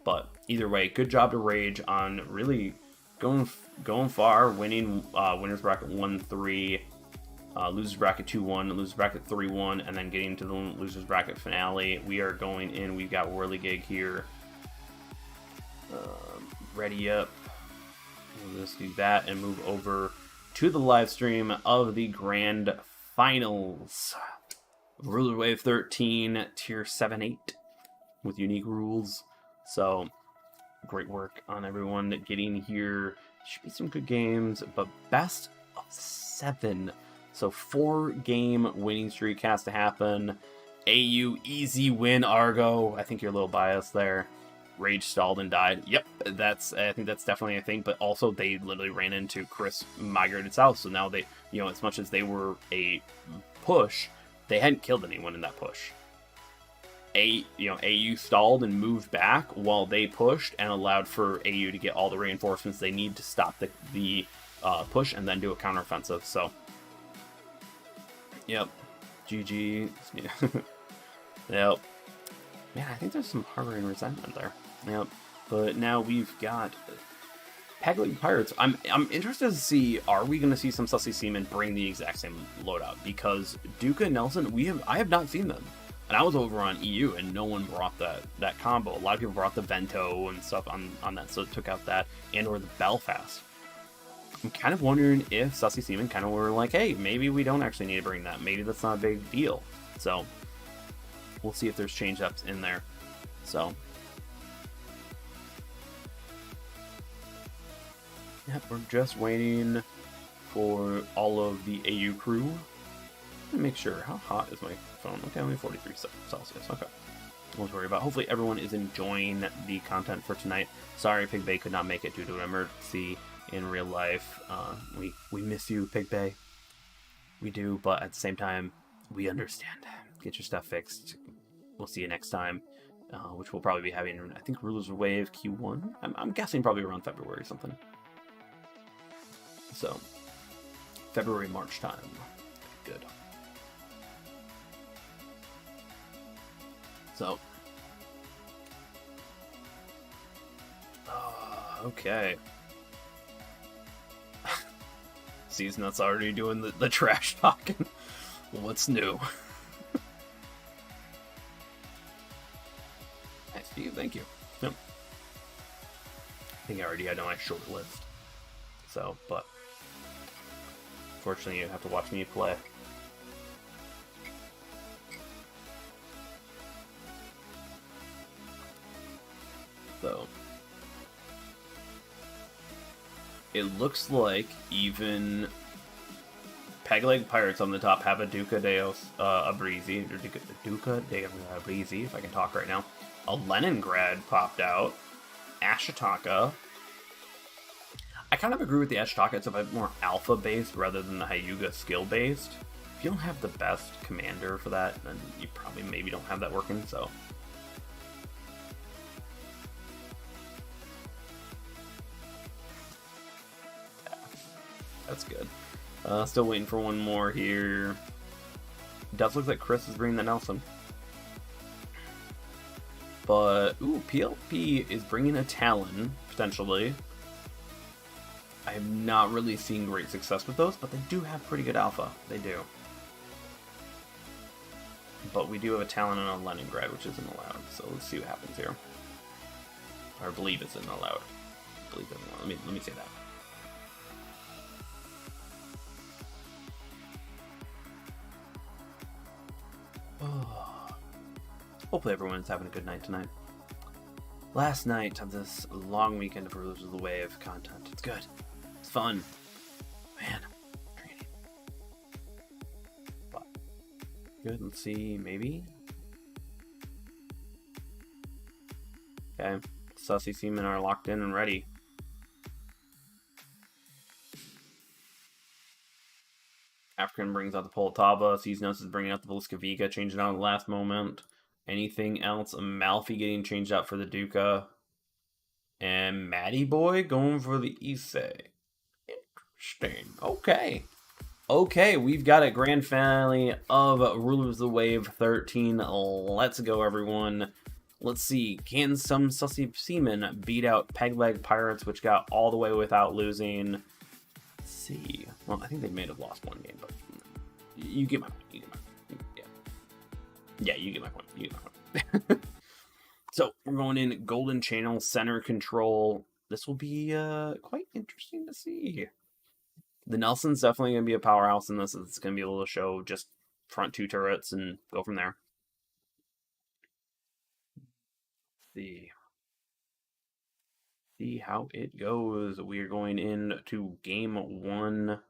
But either way, good job to Rage on really going far, winning winners bracket 1-3, losers bracket 2-1, losers bracket 3-1, and then getting to the losers bracket finale. We are going in. We've got Whirligig here. Ready up. We'll just do that and move over to the live stream of the grand finals. Ruler Wave 13, tier 7-8 with unique rules. So, great work on everyone getting here. Should be some good games, but best of 7. So 4-game winning streak has to happen. AU easy win, Argo. I think you're a little biased there. Rage stalled and died. Yep, I think that's definitely a thing, but also they literally ran into Chris migrated south, so now they, you know, as much as they were a push, they hadn't killed anyone in that push. AU stalled and moved back while they pushed and allowed for AU to get all the reinforcements they need to stop the push and then do a counteroffensive. So, yep, GG. Yep. Man, I think there's some harboring resentment there. Yep. But now we've got Peg Leg Pirates. I'm interested to see, are we going to see some Sussy Seamen bring the exact same loadout? Because Duca and Nelson, I have not seen them. And I was over on EU and no one brought that combo. A lot of people brought the Vento and stuff on that, so it took out that and or the Belfast. I'm kind of wondering if Sussy Seamen kind of were like, hey, maybe we don't actually need to bring that. Maybe that's not a big deal. So we'll see if there's change-ups in there. So, yep, we're just waiting for all of the AU crew. Let me make sure. How hot is my phone? Okay, only 43 Celsius. Okay. Don't worry about. Hopefully everyone is enjoying the content for tonight. Sorry, Pig Bay could not make it due to an emergency in real life. We miss you, Pig Bay. We do, but at the same time, we understand. Get your stuff fixed. We'll see you next time, which we'll probably be having, I think, Rulers of Wave Q1. I'm guessing probably around February or something. So, February, March time. Good. So, okay. Season that's already doing the trash talking. What's new? Nice to you, thank you. Yep. I think I already had on my short list. So, but unfortunately, you have to watch me play. So, it looks like even Peg Leg Pirates on the top have a Duca de Abrizi, or Duca de Abrizi, if I can talk right now. A Leningrad popped out. Ashitaka. I kind of agree with the Ashitaka. It's a bit more alpha-based rather than the Hyuga skill-based. If you don't have the best commander for that, then you probably maybe don't have that working, so. Yeah, that's good. Still waiting for one more here. It does look like Chris is bringing the Nelson. But, ooh, PLP is bringing a Talon, potentially. I have not really seen great success with those, but they do have pretty good alpha. They do. But we do have a talent on Leningrad, which isn't allowed. So let's see what happens here. Or I believe it's isn't allowed. I believe it's allowed. Let me say that. Oh. Hopefully everyone's having a good night tonight. Last night of this long weekend of Rulers of the Wave content. It's good. It's fun. Man, training. But good. Let's see. Maybe. Okay. Sussy Seamen are locked in and ready. African brings out the Poltava. Seasnos is bringing out the Volskoviga, changing out at the last moment. Anything else? Amalfi getting changed out for the Duca. And Matty Boy going for the Issei. Interesting. Okay. Okay, we've got a grand finale of Rulers of the Wave 13. Let's go, everyone. Let's see. Can some Sussy Seamen beat out Pegleg Pirates, which got all the way without losing? Let's see. Well, I think they may have lost one game, but you get my point. You get my point. Yeah, you get my point. You get my point. So, we're going in Golden Channel, Center Control. This will be quite interesting to see. The Nelson's definitely going to be a powerhouse in this. It's going to be a little show, just front 2 turrets and go from there. See how it goes. We are going into game 1.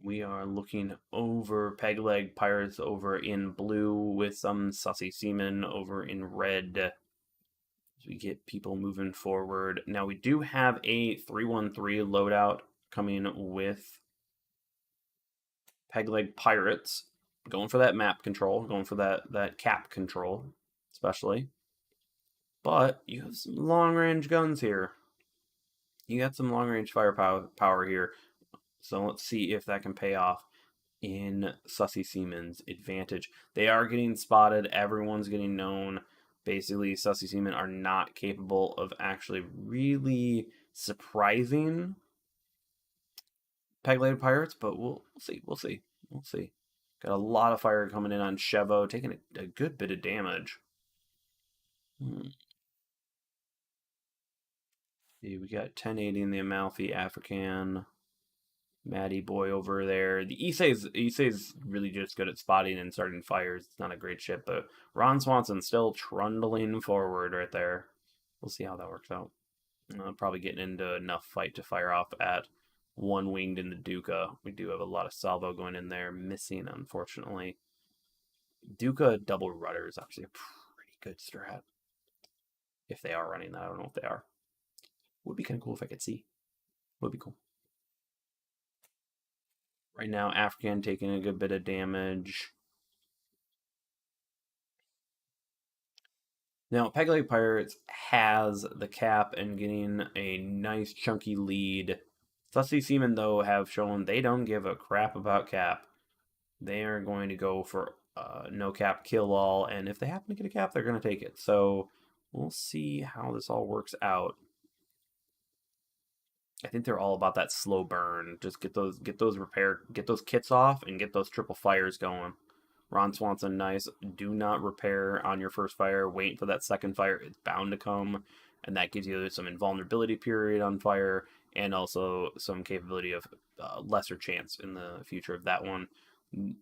We are looking over Pegleg Pirates over in blue with some Sussy Seamen over in red. As we get people moving forward. Now we do have a 313 loadout coming with Pegleg Pirates. Going for that map control, going for that cap control, especially. But you have some long-range guns here. You got some long-range firepower here. So let's see if that can pay off in Sussy Seaman's advantage. They are getting spotted. Everyone's getting known. Basically, Sussy Seamen are not capable of actually really surprising Pegleg Pirates, but we'll see. We'll see. We'll see. Got a lot of fire coming in on Chevo, taking a good bit of damage. See, we got 1080 in the Amalfi African. Matty Boy over there. The Issei's really just good at spotting and starting fires. It's not a great ship, but Ron Swanson's still trundling forward right there. We'll see how that works out. Probably getting into enough fight to fire off at one winged in the Duca. We do have a lot of salvo going in there. Missing, unfortunately. Duca double rudder is actually a pretty good strat. If they are running that, I don't know if they are. Would be kind of cool if I could see. Would be cool. Right now, African taking a good bit of damage. Now, Pegleg Pirates has the cap and getting a nice chunky lead. Sussy Seamen, though, have shown they don't give a crap about cap. They are going to go for no cap kill all, and if they happen to get a cap, they're going to take it. So we'll see how this all works out. I think they're all about that slow burn. Just get those kits off and get those triple fires going. Ron Swanson, nice. Do not repair on your first fire. Wait for that second fire. It's bound to come, and that gives you some invulnerability period on fire, and also some capability of lesser chance in the future of that one.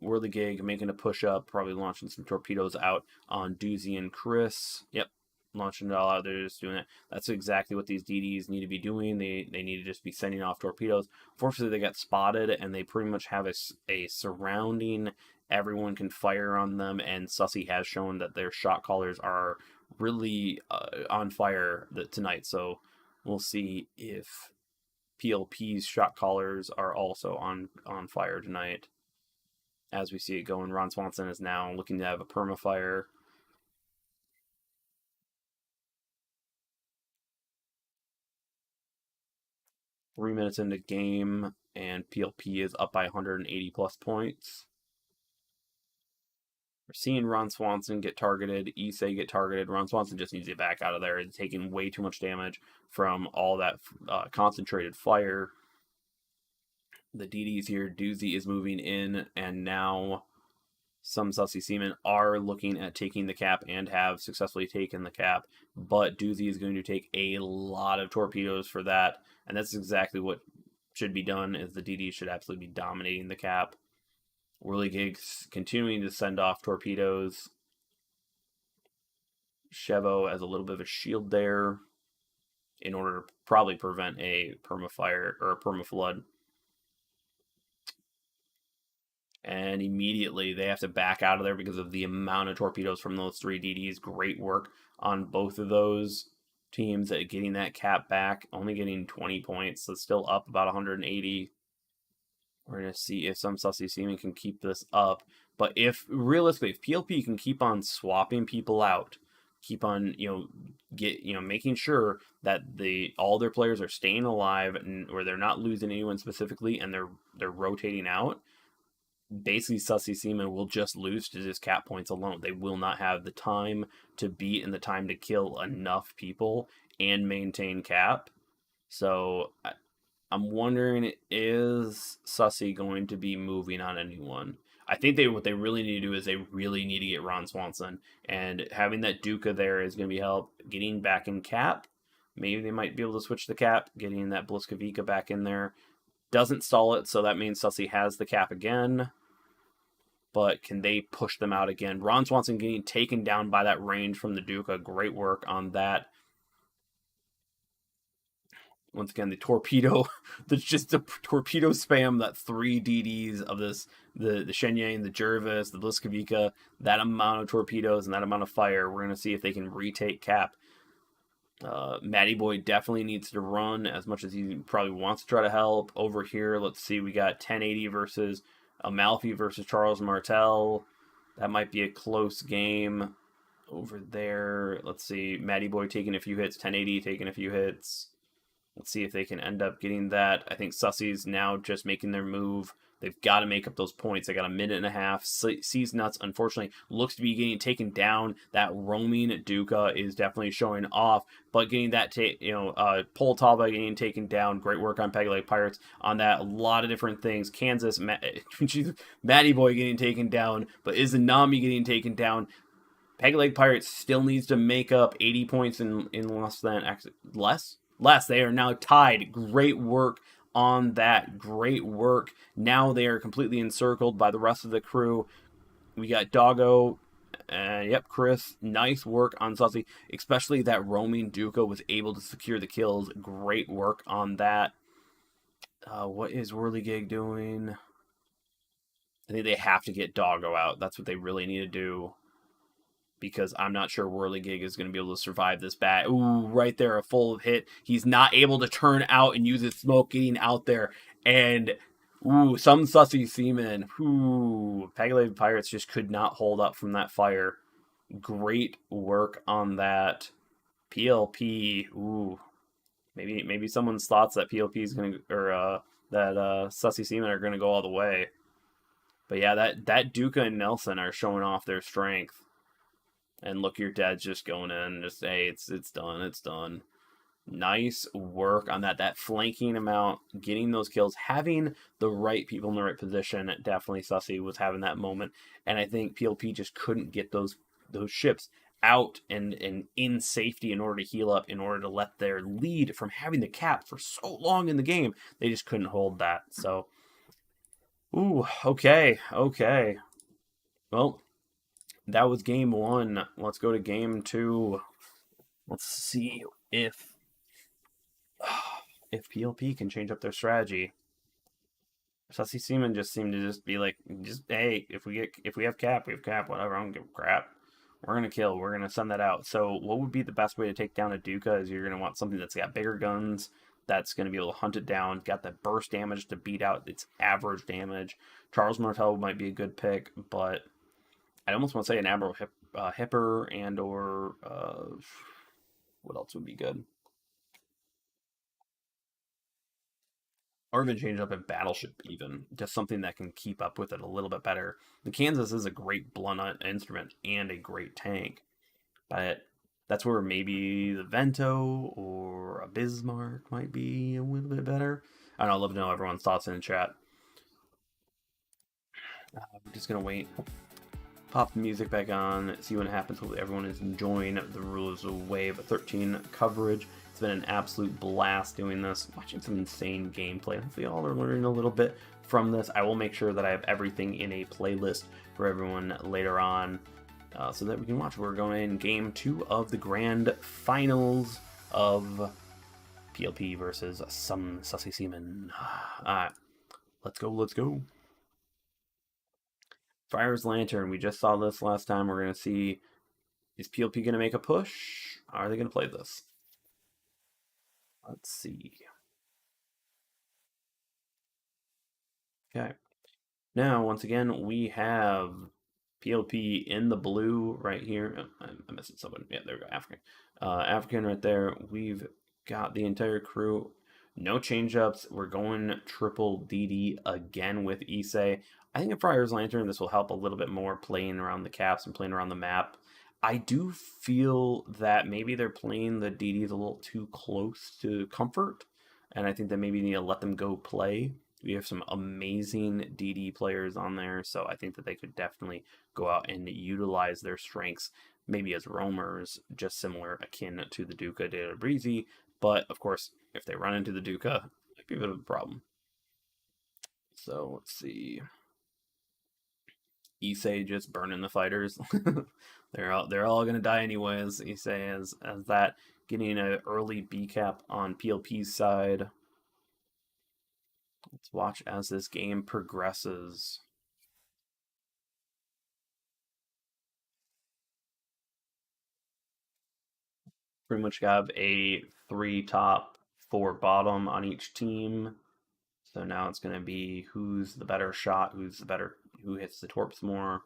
Whirligig making a push up, probably launching some torpedoes out on Doozy and Chris. Yep, launching it all out. They're just doing it. That's exactly what these DDs need to be doing. They need to just be sending off torpedoes. Fortunately, they got spotted, and they pretty much have a surrounding. Everyone can fire on them, and Sussy has shown that their shot callers are really on fire tonight. So we'll see if PLP's shot callers are also on fire tonight. As we see it going, Ron Swanson is now looking to have a permafire. Three minutes into game, and PLP is up by 180 plus points. We're seeing Ron Swanson get targeted, Issei get targeted. Ron Swanson just needs to get back out of there. It's taking way too much damage from all that concentrated fire. The DDs here. Doozy is moving in, and now some Sussy Seamen are looking at taking the cap and have successfully taken the cap, but Doozy is going to take a lot of torpedoes for that, and that's exactly what should be done, is the DD should absolutely be dominating the cap. Whirligig's continuing to send off torpedoes. Chevo as a little bit of a shield there in order to probably prevent a permafire or a permaflood. And immediately they have to back out of there because of the amount of torpedoes from those 3 DDs. Great work on both of those teams at getting that cap back, only getting 20 points, so still up about 180. We're going to see if some Sussy Seaman can keep this up. But if, realistically, if PLP can keep on swapping people out, keep on, making sure that all their players are staying alive, and or they're not losing anyone specifically, and they're rotating out, basically Sussy Seaman will just lose to just cap points alone. They will not have the time to beat and the time to kill enough people and maintain cap. So I'm wondering, is Sussy going to be moving on anyone? I think what they really need to do is they really need to get Ron Swanson, and having that Duca there is going to be help getting back in cap. Maybe they might be able to switch the cap, getting that Blitzkavika back in there. Doesn't stall it, so that means Sussy has the cap again. But can they push them out again? Ron Swanson getting taken down by that range from the Duca. Great work on that. Once again, the torpedo, just the torpedo spam, that 3 DDs of this, the Shenyang, the Jervis, the Blitzkavika, that amount of torpedoes and that amount of fire. We're going to see if they can retake cap. Matty Boy definitely needs to run as much as he probably wants to try to help. Over here, let's see, we got 1080 versus Amalfi versus Charles Martel. That might be a close game. Over there, let's see, Matty Boy taking a few hits, 1080 taking a few hits. Let's see if they can end up getting that. I think Sussy's now just making their move. They've got to make up those points. They got a minute and a half. Seas Nuts, unfortunately, looks to be getting taken down. That roaming Duca is definitely showing off. But getting that, Poltava getting taken down. Great work on Peg Leg Pirates on that. A lot of different things. Kansas, Matty Boy getting taken down. But Izanami getting taken down. Peg Leg Pirates still needs to make up 80 points in less than... Less. They are now tied. Great work on that. Great work. Now they are completely encircled by the rest of the crew. We got Doggo. Chris. Nice work on Sussy. Especially that roaming Duca was able to secure the kills. Great work on that. What is Whirligig doing? I think they have to get Doggo out. That's what they really need to do. Because I'm not sure Whirligig is going to be able to survive this bat. Ooh, right there, a full hit. He's not able to turn out and use his smoke getting out there. And, some Sussy Seaman. Peg Leg Pirates just could not hold up from that fire. Great work on that. PLP, maybe someone's thoughts that PLP is going to, or that Sussy Seaman are going to go all the way. But yeah, that Duca and Nelson are showing off their strength. And look, your dad's just going in. Just, hey, it's done. It's done. Nice work on that. That flanking amount, getting those kills, having the right people in the right position. Definitely Sussy was having that moment. And I think PLP just couldn't get those ships out and in safety in order to heal up, in order to let their lead from having the cap for so long in the game. They just couldn't hold that. So, okay. Well, that was game 1. Let's go to game 2. Let's see if PLP can change up their strategy. Sussy Seaman just seemed to just be like, hey, if we have cap, we have cap. Whatever, I don't give a crap. We're gonna kill. We're gonna send that out. So, what would be the best way to take down a Duca? Is you're gonna want something that's got bigger guns, that's gonna be able to hunt it down, got that burst damage to beat out its average damage. Charles Martel might be a good pick, but I almost want to say an Admiral Hipper and or what else would be good? or even change up a battleship, even just something that can keep up with it a little bit better. The Kansas is a great blunt instrument and a great tank, but that's where maybe the Vento or a Bismarck might be a little bit better. I don't know. I'd love to know everyone's thoughts in the chat. I'm just gonna wait. Pop the music back on, see what happens. Hopefully everyone is enjoying the Rulers of Wave 13 coverage. It's been an absolute blast doing this, watching some insane gameplay. Hopefully all are learning a little bit from this. I will make sure that I have everything in a playlist for everyone later on so that we can watch. We're going in Game 2 of the Grand Finals of PLP versus some Sussy Seaman. Alright, let's go. Friar's Lantern, we just saw this last time. We're going to see, is PLP going to make a push? Are they going to play this? Let's see. Okay. Now, once again, we have PLP in the blue right here. Oh, I'm missing someone. Yeah, there we go. African. African right there. We've got the entire crew. No change-ups. We're going triple DD again with Issei. I think in Friar's Lantern, this will help a little bit more playing around the caps and playing around the map. I do feel that maybe they're playing the DDs a little too close to comfort, and I think that maybe you need to let them go play. We have some amazing DD players on there, so I think that they could definitely go out and utilize their strengths, maybe as roamers, just similar akin to the Duca de Breezy. But of course, if they run into the Duca, it might be a bit of a problem. So let's see. Issei just burning the fighters. they're all gonna die anyways. Issei as that getting an early B cap on PLP's side. Let's watch as this game progresses. Pretty much have a 3 top, 4 bottom on each team. So now it's going to be who's the better shot, who hits the torps more.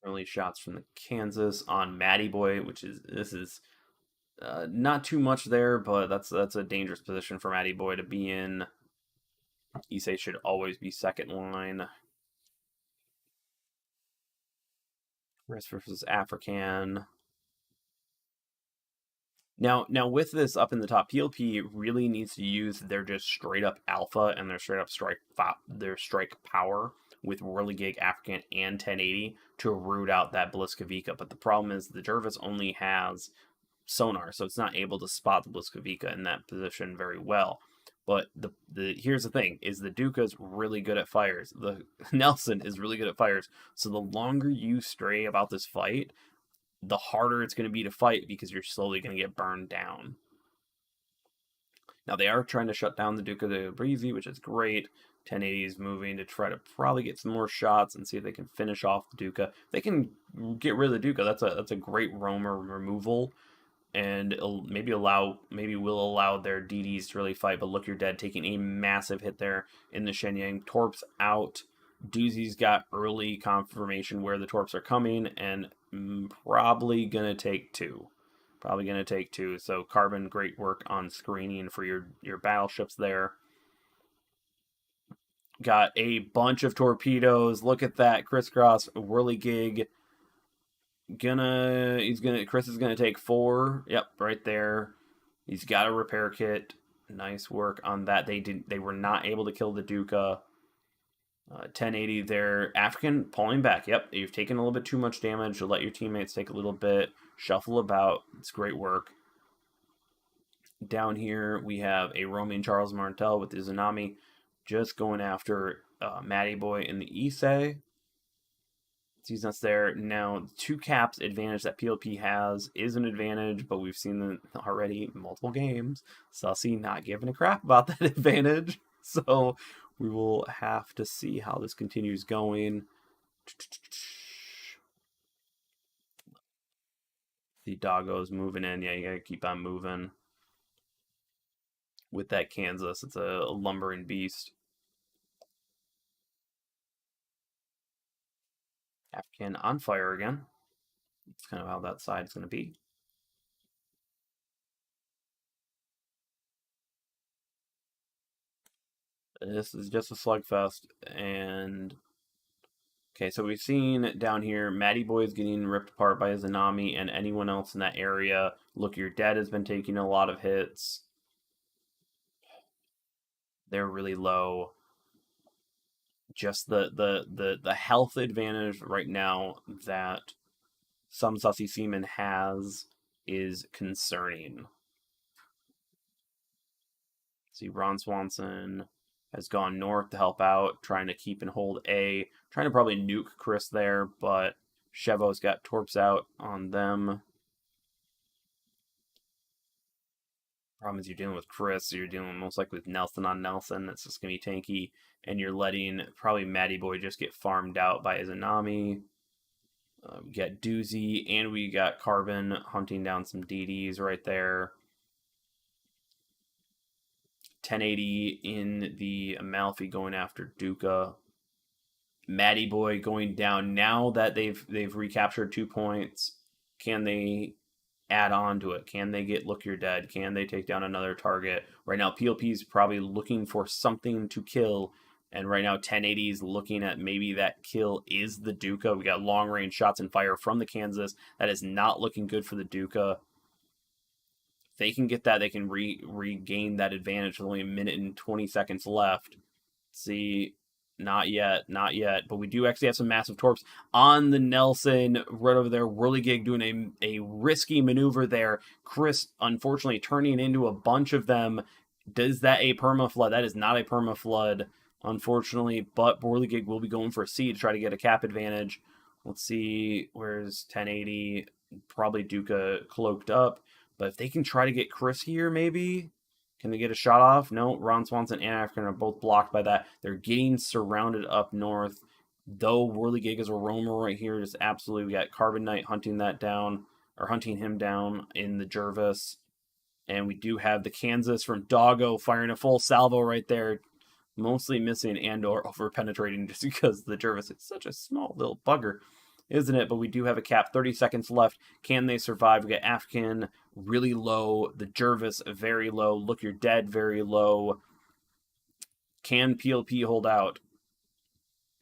Early shots from the Kansas on Matty Boy, this is not too much there, but that's a dangerous position for Matty Boy to be in. Issei should always be second line. Rest versus African. Now with this up in the top, PLP really needs to use their just straight up alpha and their straight up strike power with Whirligig, African, and 1080 to root out that Blitzkavika. But the problem is the Jervis only has sonar, so it's not able to spot the Blitzkavika in that position very well. But the here's the thing: is the Duca's really good at fires. The Nelson is really good at fires. So the longer you stray about this fight, the harder it's going to be to fight because you're slowly going to get burned down. Now they are trying to shut down the Duca de Breezy, which is great. 1080 is moving to try to probably get some more shots and see if they can finish off the Duca. If they can get rid of the Duca, that's a great roamer removal, and it'll maybe will allow their DDs to really fight. But look, you're dead, taking a massive hit there in the Shenyang. Torps out. Doozy's got early confirmation where the torps are coming, and probably gonna take two. So Carbon, great work on screening for your battleships there. Got a bunch of torpedoes. Look at that crisscross whirligig. Chris is gonna take 4. Yep, right there. He's got a repair kit. Nice work on that. They were not able to kill the Duca. 1080 there. African pulling back. Yep, you've taken a little bit too much damage. You'll let your teammates take a little bit. Shuffle about. It's great work. Down here, we have a roaming Charles Martel with the Tsunami just going after Matty Boy in the Issei. He's not there. Now, 2 caps advantage that PLP has is an advantage, but we've seen them already multiple games. Sussy not giving a crap about that advantage. So we will have to see how this continues going. The doggo's moving in. Yeah, you gotta keep on moving. With that Kansas, it's a lumbering beast. African on fire again. That's kind of how that side is going to be. This is just a slugfest, and okay, so we've seen down here, Matty Boy is getting ripped apart by Izanami, and anyone else in that area. Look, Your Dead has been taking a lot of hits. They're really low. Just the health advantage right now that some Sussy Seaman has is concerning. See, Ron Swanson has gone north to help out, trying to keep and hold A. Trying to probably nuke Chris there, but Chevo's got Torps out on them. Problem is you're dealing with Chris, so you're dealing most likely with Nelson on Nelson. That's just going to be tanky. And you're letting probably Matty Boy just get farmed out by Izanami. We got Doozy, and we got Carbon hunting down some DDs right there. 1080 in the Amalfi going after Duca. Matty Boy going down now that they've recaptured 2 points. Can they add on to it? Can they get Look You're Dead? Can they take down another target? Right now, PLP is probably looking for something to kill. And right now, 1080 is looking at maybe that kill is the Duca. We got long range shots and fire from the Kansas. That is not looking good for the Duca. If they can get that, they can regain that advantage with only a minute and 20 seconds left. See, not yet. But we do actually have some massive torps on the Nelson right over there. Whirligig doing a risky maneuver there. Chris, unfortunately, turning into a bunch of them. Does that a perma-flood? That is not a perma-flood, unfortunately. But Whirligig will be going for a C to try to get a cap advantage. Let's see. Where's 1080? Probably Duca cloaked up. But if they can try to get Chris here, maybe... Can they get a shot off? No, Ron Swanson and African are both blocked by that. They're getting surrounded up north. Though Whirligig is a roamer right here, just absolutely. We got Carbon Knight hunting that down, or hunting him down in the Jervis. And we do have the Kansas from Doggo firing a full salvo right there. Mostly missing and/or over-penetrating just because the Jervis is such a small little bugger, isn't it? But we do have a cap. 30 seconds left. Can they survive? We got African really low. The Jervis very low. Look You're Dead very low. Can PLP hold out?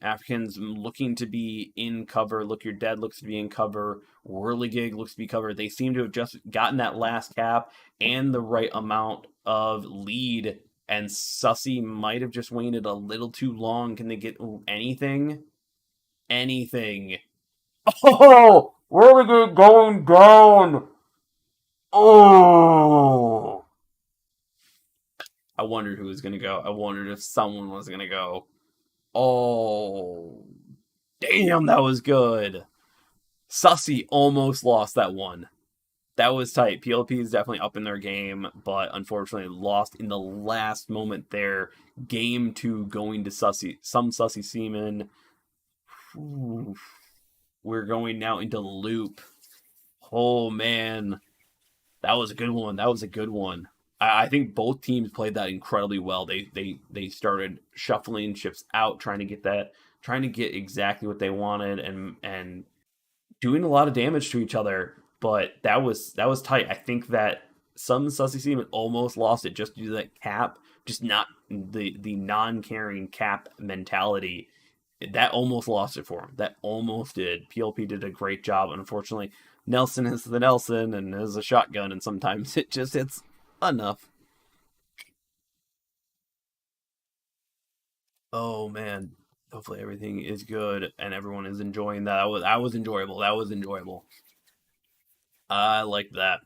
African's looking to be in cover. Look You're Dead looks to be in cover. Whirligig looks to be covered. They seem to have just gotten that last cap and the right amount of lead. And Sussy might have just waited a little too long. Can they get anything? Anything. Oh! Whirligig going down! Oh! I wondered who was going to go. I wondered if someone was going to go. Oh. Damn, that was good. Sussy almost lost that one. That was tight. PLP is definitely up in their game, but unfortunately lost in the last moment there. Game 2 going to Sussy. Some Sussy Seaman. Ooh. We're going now into loop. Oh, man. That was a good one. That was a good one. I think both teams played that incredibly well. They started shuffling ships out, trying to get exactly what they wanted, and doing a lot of damage to each other. But that was tight. I think that some Sussy Seaman almost lost it just due to that cap, just not the non-carrying cap mentality. That almost lost it for him. That almost did. PLP did a great job. Unfortunately, Nelson is the Nelson and is a shotgun, and sometimes it just hits enough. Oh, man. Hopefully everything is good and everyone is enjoying that. That was enjoyable. That was enjoyable. I like that.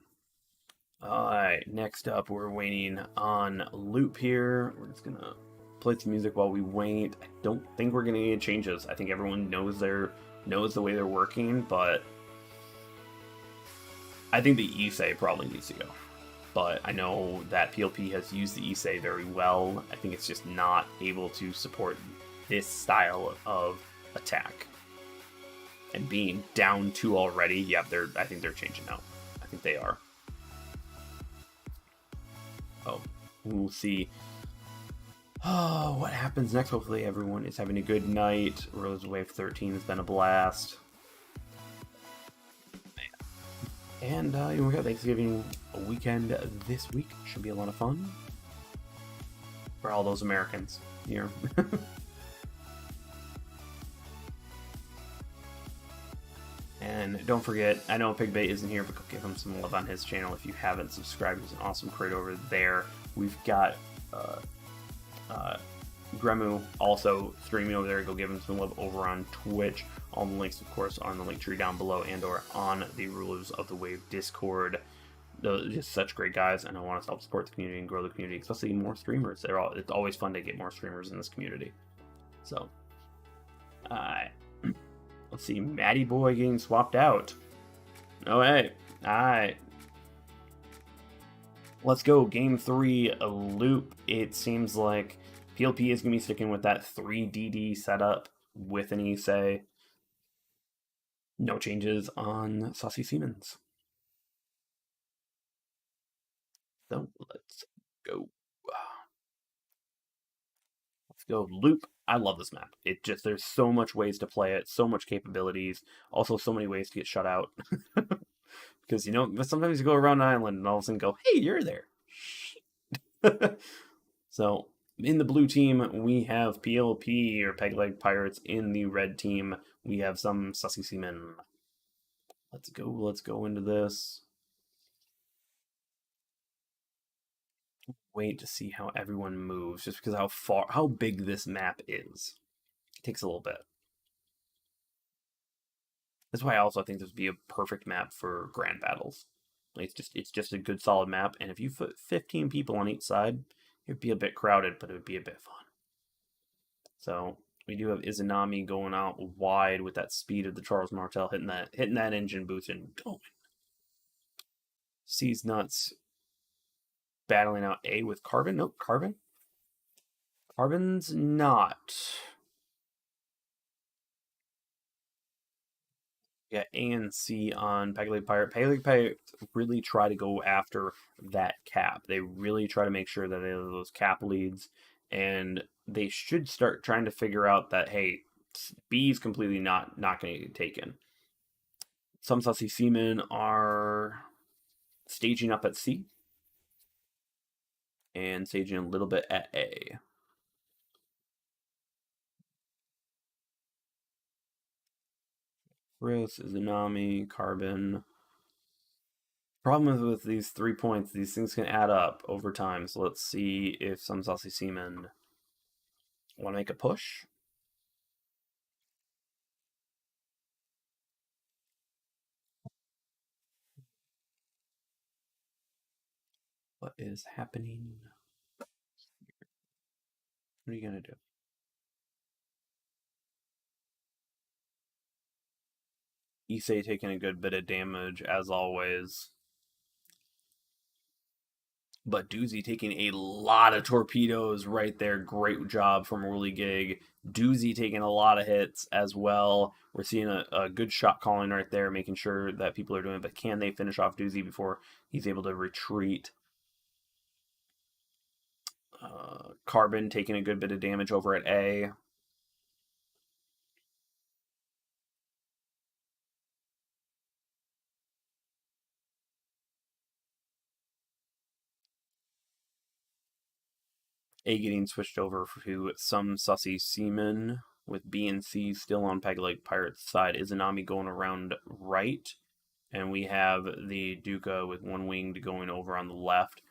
Alright, next up, we're waiting on loop here. We're just gonna play some music while we wait. I don't think we're gonna get changes. I think everyone knows the way they're working, but I think the Issei probably needs to go. But I know that PLP has used the Issei very well. I think it's just not able to support this style of attack. And being down 2 already, yeah, I think they're changing out. I think they are. Oh, we'll see. Oh, what happens next? Hopefully everyone is having a good night. Rose Wave 13 has been a blast. And we got Thanksgiving weekend this week. Should be a lot of fun for all those Americans here. And don't forget, I know Pigbait isn't here, but go give him some love on his channel if you haven't subscribed. He's an awesome creator over there. We've got Gremu also streaming over there. Go give him some love over on Twitch. All the links, of course, are on the link tree down below and or on the Rulers of the Wave Discord. Those are just such great guys, and I want to help support the community and grow the community, especially more streamers. It's always fun to get more streamers in this community. So, let's see, Matty Boy getting swapped out. No way. Alright. Let's go. Game 3, a loop. It seems like PLP is going to be sticking with that 3DD setup with an Issei. No changes on Saucy Siemens. So let's go. Let's go. Loop. I love this map. There's so much ways to play it, so much capabilities, also so many ways to get shut out. Because, sometimes you go around an island and all of a sudden go, hey, you're there. So, in the blue team, we have PLP, or Peg Leg Pirates. In the red team, we have some Sussy Seamen. Let's go into this. Wait to see how everyone moves, just because how big this map is. It takes a little bit. That's why I also think this would be a perfect map for grand battles. It's just a good solid map, and if you put 15 people on each side, it'd be a bit crowded, but it would be a bit fun. So we do have Izanami going out wide with that speed of the Charles Martel, hitting that engine boost and going. C's Nuts battling out A with Carbon. Nope, Carbon. Carbon's not. Yeah, A and C on Peg Pirate. Peg Pirate really try to go after that cap. They really try to make sure that they have those cap leads, and they should start trying to figure out that, hey, B is completely not going to get taken. Some Sussy Seamen are staging up at C and staging a little bit at A. Chris, Izanami, Carbon. Problem with these 3 points, these things can add up over time. So let's see if some Saucy Seamen want to make a push. What is happening? What are you going to do? Issei taking a good bit of damage, as always. But Doozy taking a lot of torpedoes right there. Great job from Whirligig. Doozy taking a lot of hits as well. We're seeing a good shot calling right there, making sure that people are doing it. But can they finish off Doozy before he's able to retreat? Carbon taking a good bit of damage over at A. A getting switched over to some Sussy Seamen, with B and C still on Peg Leg Pirates' side. Izanami going around right, and we have the Duca with one winged going over on the left.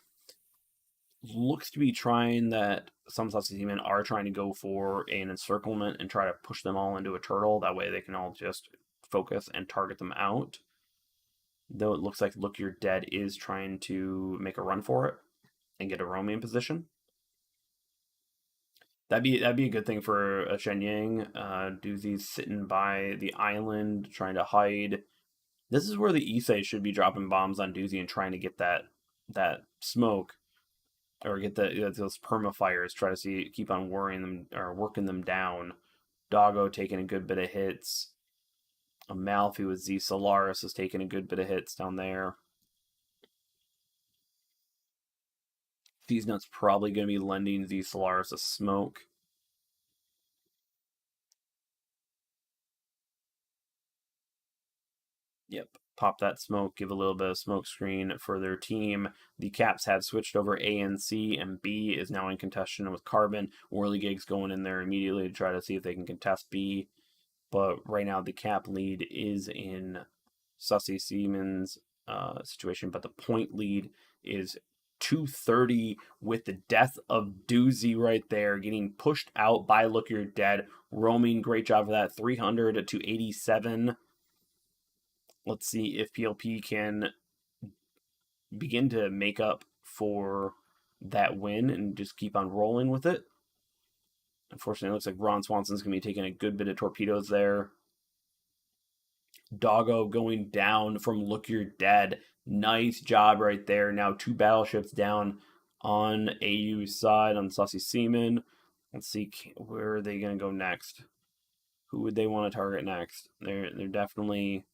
Looks to be trying that some Sussy Seamen are trying to go for an encirclement and try to push them all into a turtle. That way they can all just focus and target them out. Though it looks like Look You're Dead is trying to make a run for it and get a roaming position. That'd be a good thing for a Shenyang. Doozy's sitting by the island trying to hide. This is where the Issei should be dropping bombs on Doozy and trying to get that smoke, or get those perma fires. Try to keep on worrying them or working them down. Doggo taking a good bit of hits. Amalfi with Z Solaris is taking a good bit of hits down there. These nuts probably going to be lending the Solaris a smoke. Yep, pop that smoke, give a little bit of smoke screen for their team. The Caps have switched over A and C, and B is now in contention with Carbon. Whirligig's going in there immediately to try to see if they can contest B. But right now, the Cap lead is in Sussy Siemens' situation, but the point lead is 230 with the death of Doozy right there, getting pushed out by Look You're Dead. Roaming, great job for that. 300 to 87. Let's see if PLP can begin to make up for that win and just keep on rolling with it. Unfortunately, it looks like Ron Swanson's going to be taking a good bit of torpedoes there. Doggo going down from Look You're Dead. Nice job right there. Now 2 battleships down on AU's side on Sussy Seaman. Let's see, where are they going to go next? Who would they want to target next? They're definitely...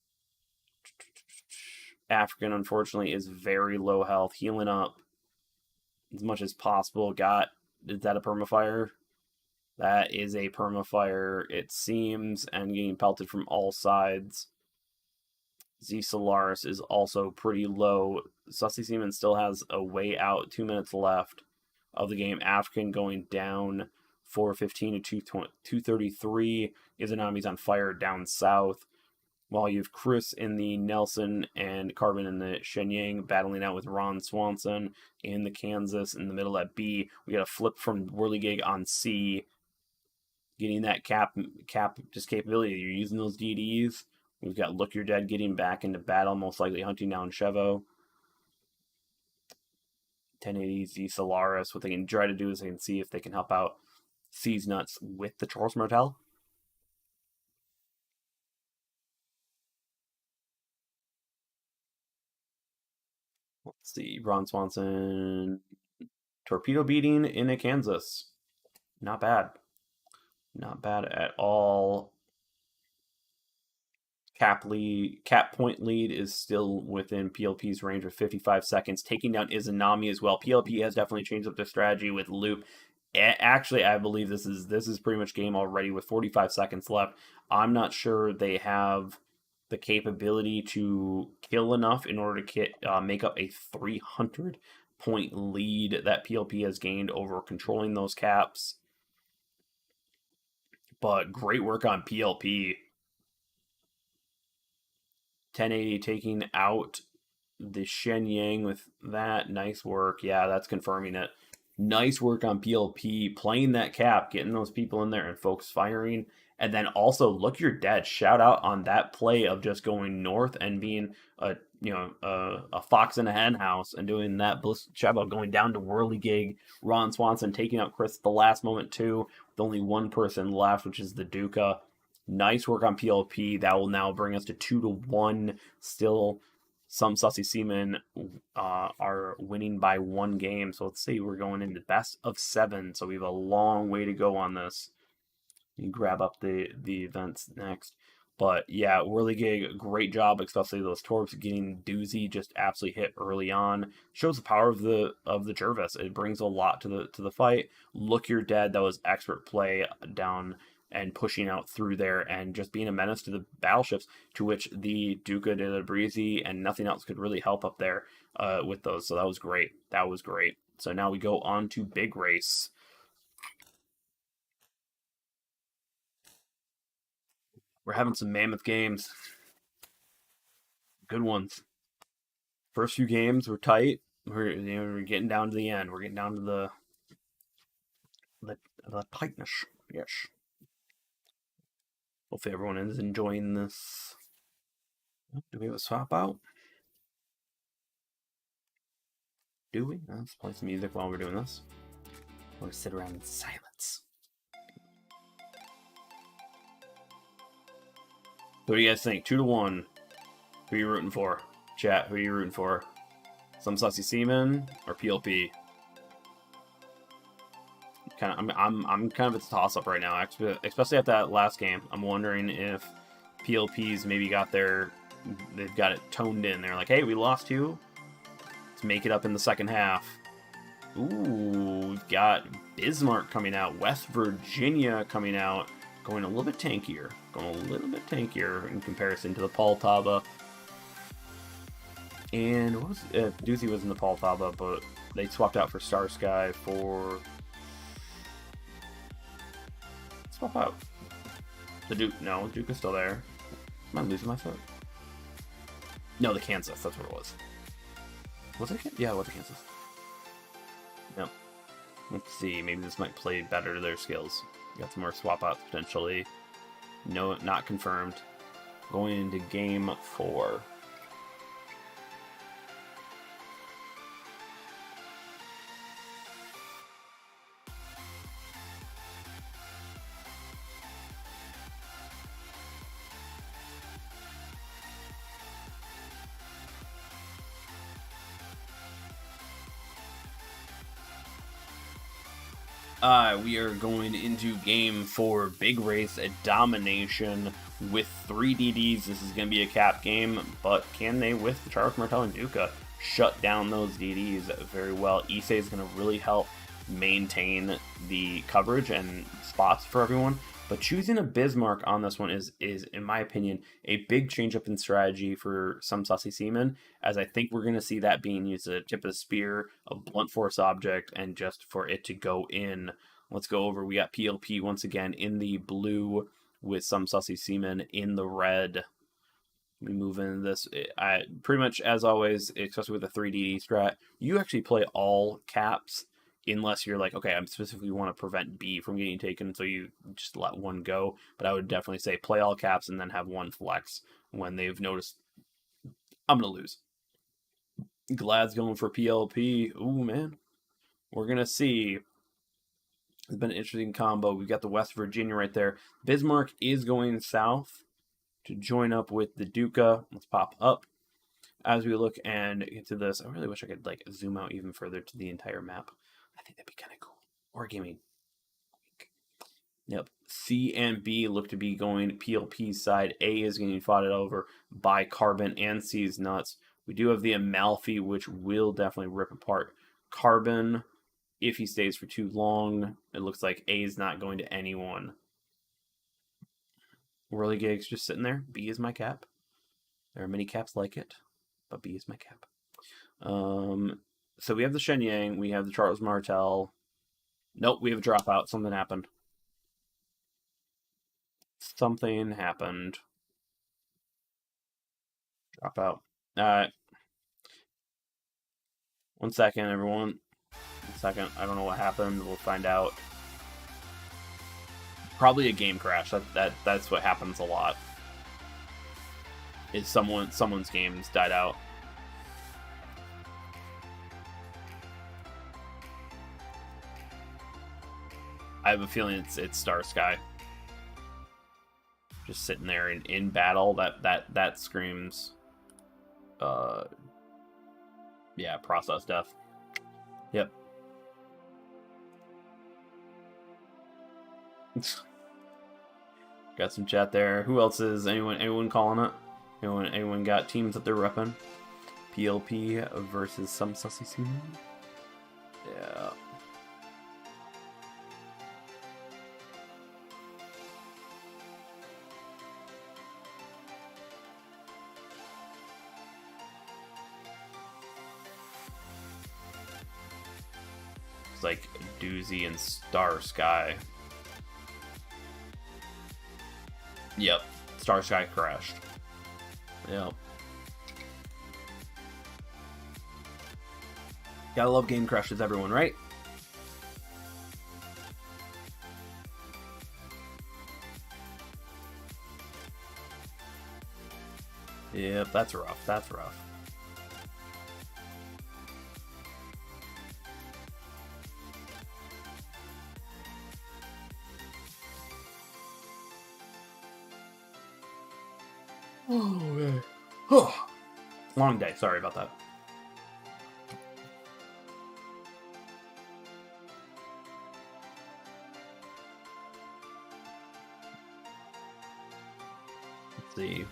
African, unfortunately, is very low health. Healing up as much as possible. Is that a permafire? That is a permafire, it seems, and getting pelted from all sides. Z Solaris is also pretty low. Sussy Seaman still has a way out. 2 minutes left of the game. African going down 415 to 233. Izanami's on fire down south. While you have Chris in the Nelson and Carbon in the Shenyang battling out with Ron Swanson in the Kansas in the middle at B. We got a flip from Whirligig on C, getting that cap just capability. You're using those DDs. We've got Look You're Dead getting back into battle, most likely hunting down Chevo. 1080 Z Solaris. What they can try to do is they can see if they can help out C's Nuts with the Charles Martel. Let's see, Ron Swanson torpedo beating in a Kansas. Not bad. Not bad at all. Cap point lead is still within PLP's range with 55 seconds. Taking down Izanami as well. PLP has definitely changed up their strategy with Loop. Actually, I believe this is pretty much game already with 45 seconds left. I'm not sure they have the capability to kill enough in order to make up a 300 point lead that PLP has gained over controlling those caps. But great work on PLP. 1080 taking out the Shenyang with that. Nice work. Yeah, that's confirming it. Nice work on PLP, playing that cap, getting those people in there and folks firing. And then also, Look You're Dead. Shout out on that play of just going north and being a fox in a hen house and doing that. Shout out going down to Whirligig. Ron Swanson taking out Chris at the last moment too, with only one person left, which is the Duca. Nice work on PLP. That will now bring us to 2-1. Still, some Sussy Seamen are winning by 1 game. So let's see, we're going into best of 7. So we have a long way to go on this. You grab up the events next. But yeah, Whirligig, great job, especially those torps getting Doozy just absolutely hit early on. Shows the power of the Jervis. It brings a lot to the fight. Look You're Dead. That was expert play down and pushing out through there and just being a menace to the battleships, to which the Duca de la Breezy and nothing else could really help up there with those. So that was great. That was great. So now we go on to Big Race. We're having some mammoth games. Good ones. First few games were tight. We're getting down to the end. We're getting down to the tightness. Yes. Hopefully everyone is enjoying this. Do we have a swap out? Do we? Let's play some music while we're doing this. Or sit around in silence. What do you guys think? 2-1. Who are you rooting for? Chat, who are you rooting for? Some Sussy Seaman or PLP? I'm kind of at the toss up right now, especially at that last game. I'm wondering if PLP's maybe they've got it toned in. They're like, hey, we lost 2. Let's make it up in the second half. Ooh, we've got Bismarck coming out, West Virginia coming out, going a little bit tankier. Going a little bit tankier in comparison to the Poltava. And what was Doozy was in the Poltava, but they swapped out for Star Sky for... Swap out. The Duke, no, Duke is still there. Am I losing my foot? No, the Kansas, that's what it was. Was it? Yeah, it was Kansas. Yep. Let's see, maybe this might play better to their skills. Got some more swap outs potentially. No, not confirmed. Going into game 4. We are going into game 4, big race, a domination with 3 DDs. This is going to be a cap game, but can they, with Charles Martel and Duca, shut down those DDs very well? Issei is going to really help maintain the coverage and spots for everyone. But choosing a Bismarck on this one is, in my opinion, a big change up in strategy for some Sussy Seamen, as I think we're going to see that being used as a tip of the spear, a blunt force object, and just for it to go in. Let's go over. We got PLP once again in the blue with some Sussy Seamen in the red. We move into this. I pretty much, as always, especially with the 3D strat, you actually play all caps unless you're like, okay, I specifically want to prevent B from getting taken, so you just let one go. But I would definitely say play all caps and then have one flex when they've noticed I'm going to lose. Glad's going for PLP. Ooh, man. We're going to see. It's been an interesting combo. We've got the West Virginia right there. Bismarck is going south to join up with the Duca. Let's pop up. As we look and get to this, I really wish I could like zoom out even further to the entire map. I think that'd be kind of cool. Wargaming. Yep. C and B look to be going PLP's side. A is getting fought over by Carbon and C's nuts. We do have the Amalfi, which will definitely rip apart Carbon if he stays for too long. It looks like A is not going to anyone. Whirligigs just sitting there. B is my cap. There are many caps like it, but B is my cap. So we have the Shenyang, we have the Charles Martel. Nope, we have a dropout. Something happened. Something happened. Dropout. Alright. 1 second, everyone. 1 second. I don't know what happened. We'll find out. Probably a game crash. That's what happens a lot. Is someone's games died out. I have a feeling it's Star Sky. Just sitting there in battle. That screams yeah, process death. Yep. Got some chat there. Who else is anyone calling it? Anyone got teams that they're repping? PLP versus some Sussy Seamen? Yeah. It's like Doozy and Star Sky. Yep. Star Sky crashed. Yep. Gotta love game crashes, everyone, right? Yep, that's rough. That's rough. Oh, man. Oh. Long day. Sorry about that. Let's see.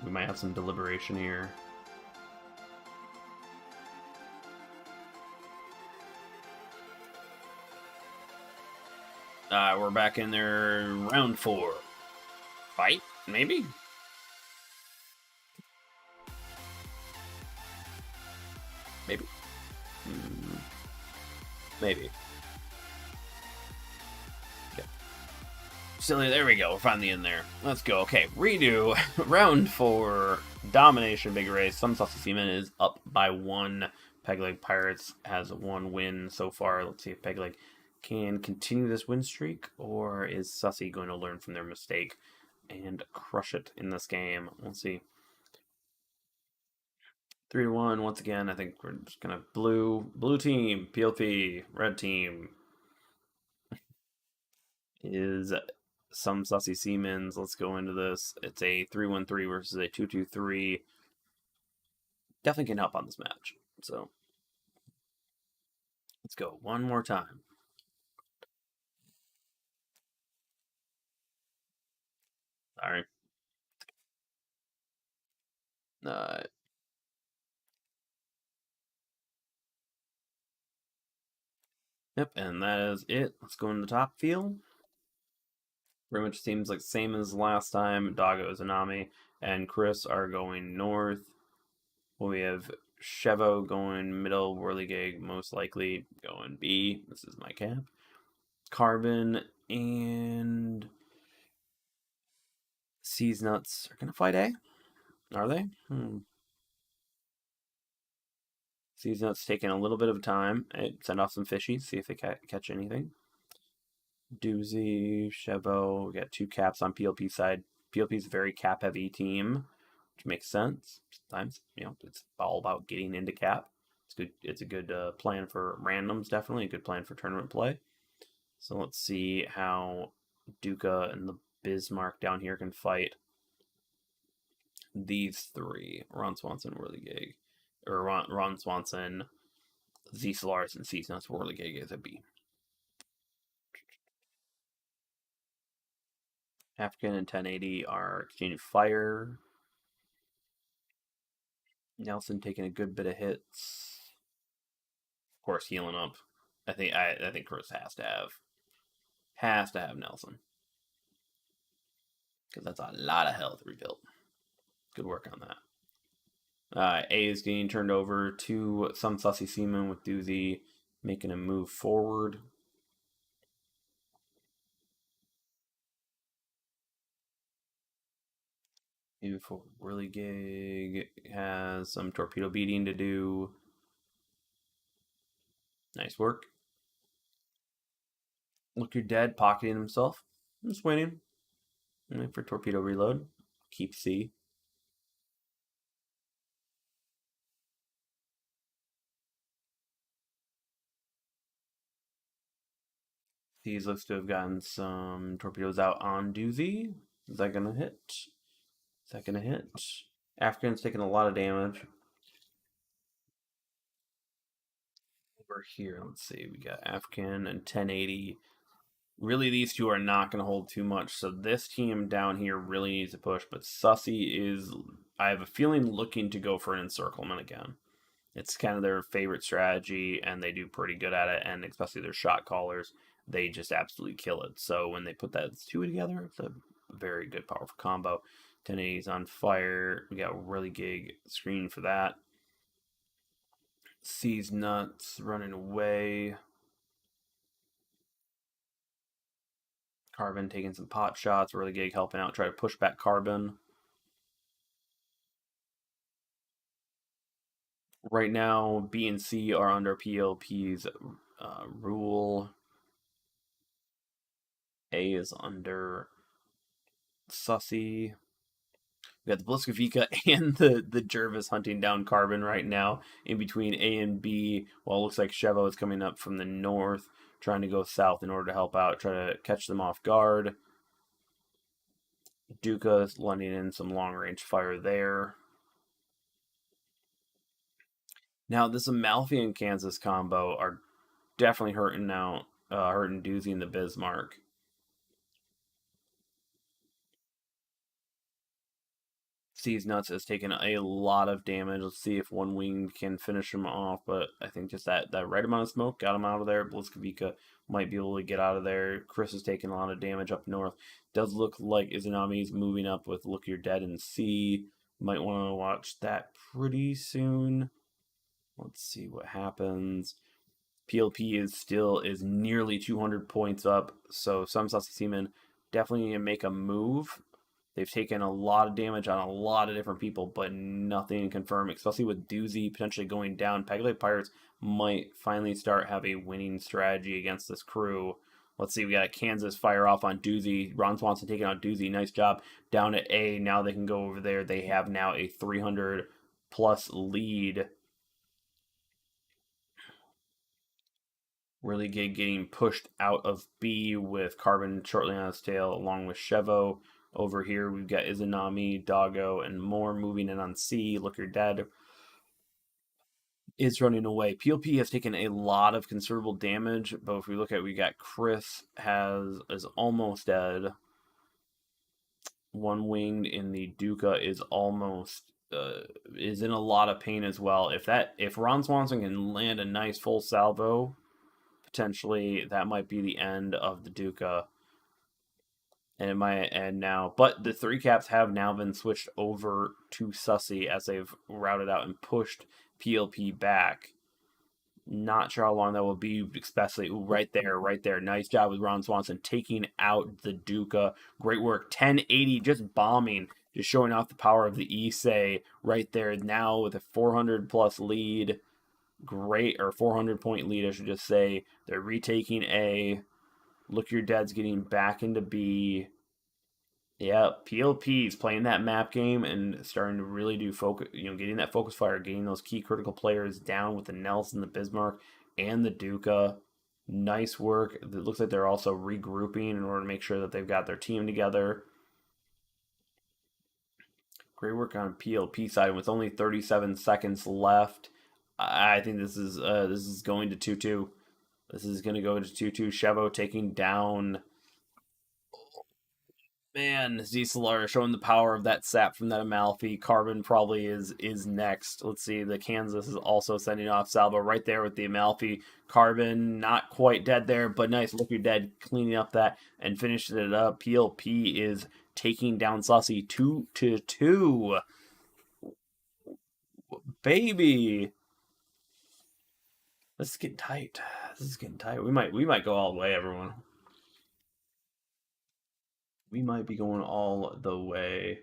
We might have some deliberation here. We're back in there. Round 4. Fight? Maybe? Maybe. Maybe. Okay. Silly, there we go. We're finally in there. Let's go. Okay, redo. Round 4. Domination Big Race. Some Saucy Seaman is up by 1. Pegleg Pirates has 1 win so far. Let's see if Pegleg can continue this win streak, or is Sussy going to learn from their mistake and crush it in this game? We'll see. 3-1 once again. I think we're just gonna blue team, PLP, red team is some Sussy Siemens. Let's go into this. It's a 3-1-3 versus a 2-2-3. Definitely can help on this match. So let's go one more time. Sorry. Yep, and that is it. Let's go into the top field. Pretty much seems like same as last time. Doggo, Zanami, and Chris are going north. We have Chevo going middle, Whirligig most likely going B. This is my cap. Carbon and Seas Nuts are going to fight A. Are they? Seas Nuts taking a little bit of time. Send off some fishies, see if they catch anything. Doozy, Chevo, we got 2 caps on PLP side. PLP is a very cap heavy team, which makes sense. Sometimes, it's all about getting into cap. It's good. It's a good plan for randoms, definitely a good plan for tournament play. So let's see how Duca and the Bismarck down here can fight these 3. Ron Swanson, Whirligig, or Ron Swanson, Z Solaris, and Seas Nuts. Whirligig is a B. African and 1080 are exchanging fire. Nelson taking a good bit of hits. Of course, healing up. I think Chris has to have Nelson, because that's a lot of health rebuilt. Good work on that. A is getting turned over to some Sussy Seaman with Doozy making a move forward. Move forward. Whirligig has some torpedo beating to do. Nice work. Look, you're dead, pocketing himself. I'm just waiting. Waiting for torpedo reload. Keep C. These looks to have gotten some torpedoes out on Doozy. Is that gonna hit? Is that gonna hit? African's taking a lot of damage. Over here, let's see. We got African and 1080. Really, these 2 are not going to hold too much. So this team down here really needs to push. But Sussy is, I have a feeling, looking to go for an encirclement again. It's kind of their favorite strategy, and they do pretty good at it. And especially their shot callers, they just absolutely kill it. So when they put that 2 together, it's a very good, powerful combo. 1080's on fire. We got Whirligig screen for that. Seas Nuts running away. Carbon taking some pot shots. Whirligig helping out, try to push back Carbon. Right now, B and C are under PLP's rule. A is under Sussy. We got the Bliskavika and the Jervis hunting down Carbon right now in between A and B. While it looks like Chevo is coming up from the north, trying to go south in order to help out, try to catch them off guard. Duca is letting in some long range fire there. Now, this Amalfi and Kansas combo are definitely hurting now, hurting Doozy and the Bismarck. Seas Nuts has taken a lot of damage. Let's see if one wing can finish him off, but I think just that right amount of smoke got him out of there. Blitzkavika might be able to get out of there. Chris is taking a lot of damage up north. Does look like Izanami's moving up with Look You're Dead and C. Might want to watch that pretty soon. Let's see what happens. PLP is nearly 200 points up, so some Sussy Seamen definitely need to make a move. They've taken a lot of damage on a lot of different people, but nothing confirmed, especially with Doozy potentially going down. Pegleg Pirates might finally start have a winning strategy against this crew. Let's see, we got a Kansas fire off on Doozy. Ron Swanson taking out Doozy. Nice job. Down at A. Now they can go over there. They have now a 300 plus lead. Really getting pushed out of B with Carbon shortly on his tail, along with Chevo. Over here, we've got Izanami, Doggo, and more moving in on C. Look, You're Dead is running away. PLP has taken a lot of considerable damage, but if we look at, we got Chris is almost dead. One winged in the Duca is almost is in a lot of pain as well. If Ron Swanson can land a nice full salvo, potentially that might be the end of the Duca. And it might end now. But the three caps have now been switched over to Sussy as they've routed out and pushed PLP back. Not sure how long that will be, especially right there. Nice job with Ron Swanson taking out the Duca. Great work. 1080, just bombing, just showing off the power of the Issei right there now with a 400 plus lead. Great, or 400 point lead, I should just say. They're retaking A. Look, Your Dead's getting back into B. Yeah, PLP's playing that map game and starting to really do focus, getting that focus fire, getting those key critical players down with the Nelson, the Bismarck, and the Duca. Nice work. It looks like they're also regrouping in order to make sure that they've got their team together. Great work on PLP side with only 37 seconds left. I think this is going to 2-2. This is going to go to 2-2. Chevo taking down. Man, Z-Solar showing the power of that sap from that Amalfi. Carbon probably is next. Let's see. The Kansas is also sending off Salvo right there with the Amalfi. Carbon not quite dead there, but nice. Look, You're Dead cleaning up that and finishing it up. PLP is taking down Sussy 2-2. Baby. This is getting tight. This is getting tight. We might go all the way, everyone. We might be going all the way.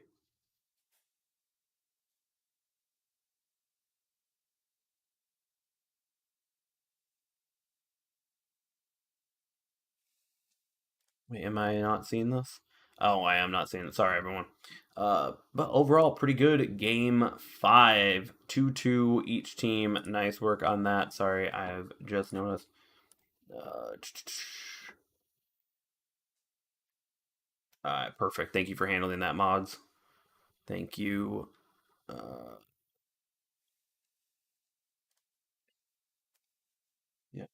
Wait, am I not seeing this? Oh, I am not seeing it. Sorry, everyone. But overall, pretty good. Game 5, 2-2 each team. Nice work on that. Sorry, I've just noticed. Perfect. Thank you for handling that, mods. Thank you. Yeah.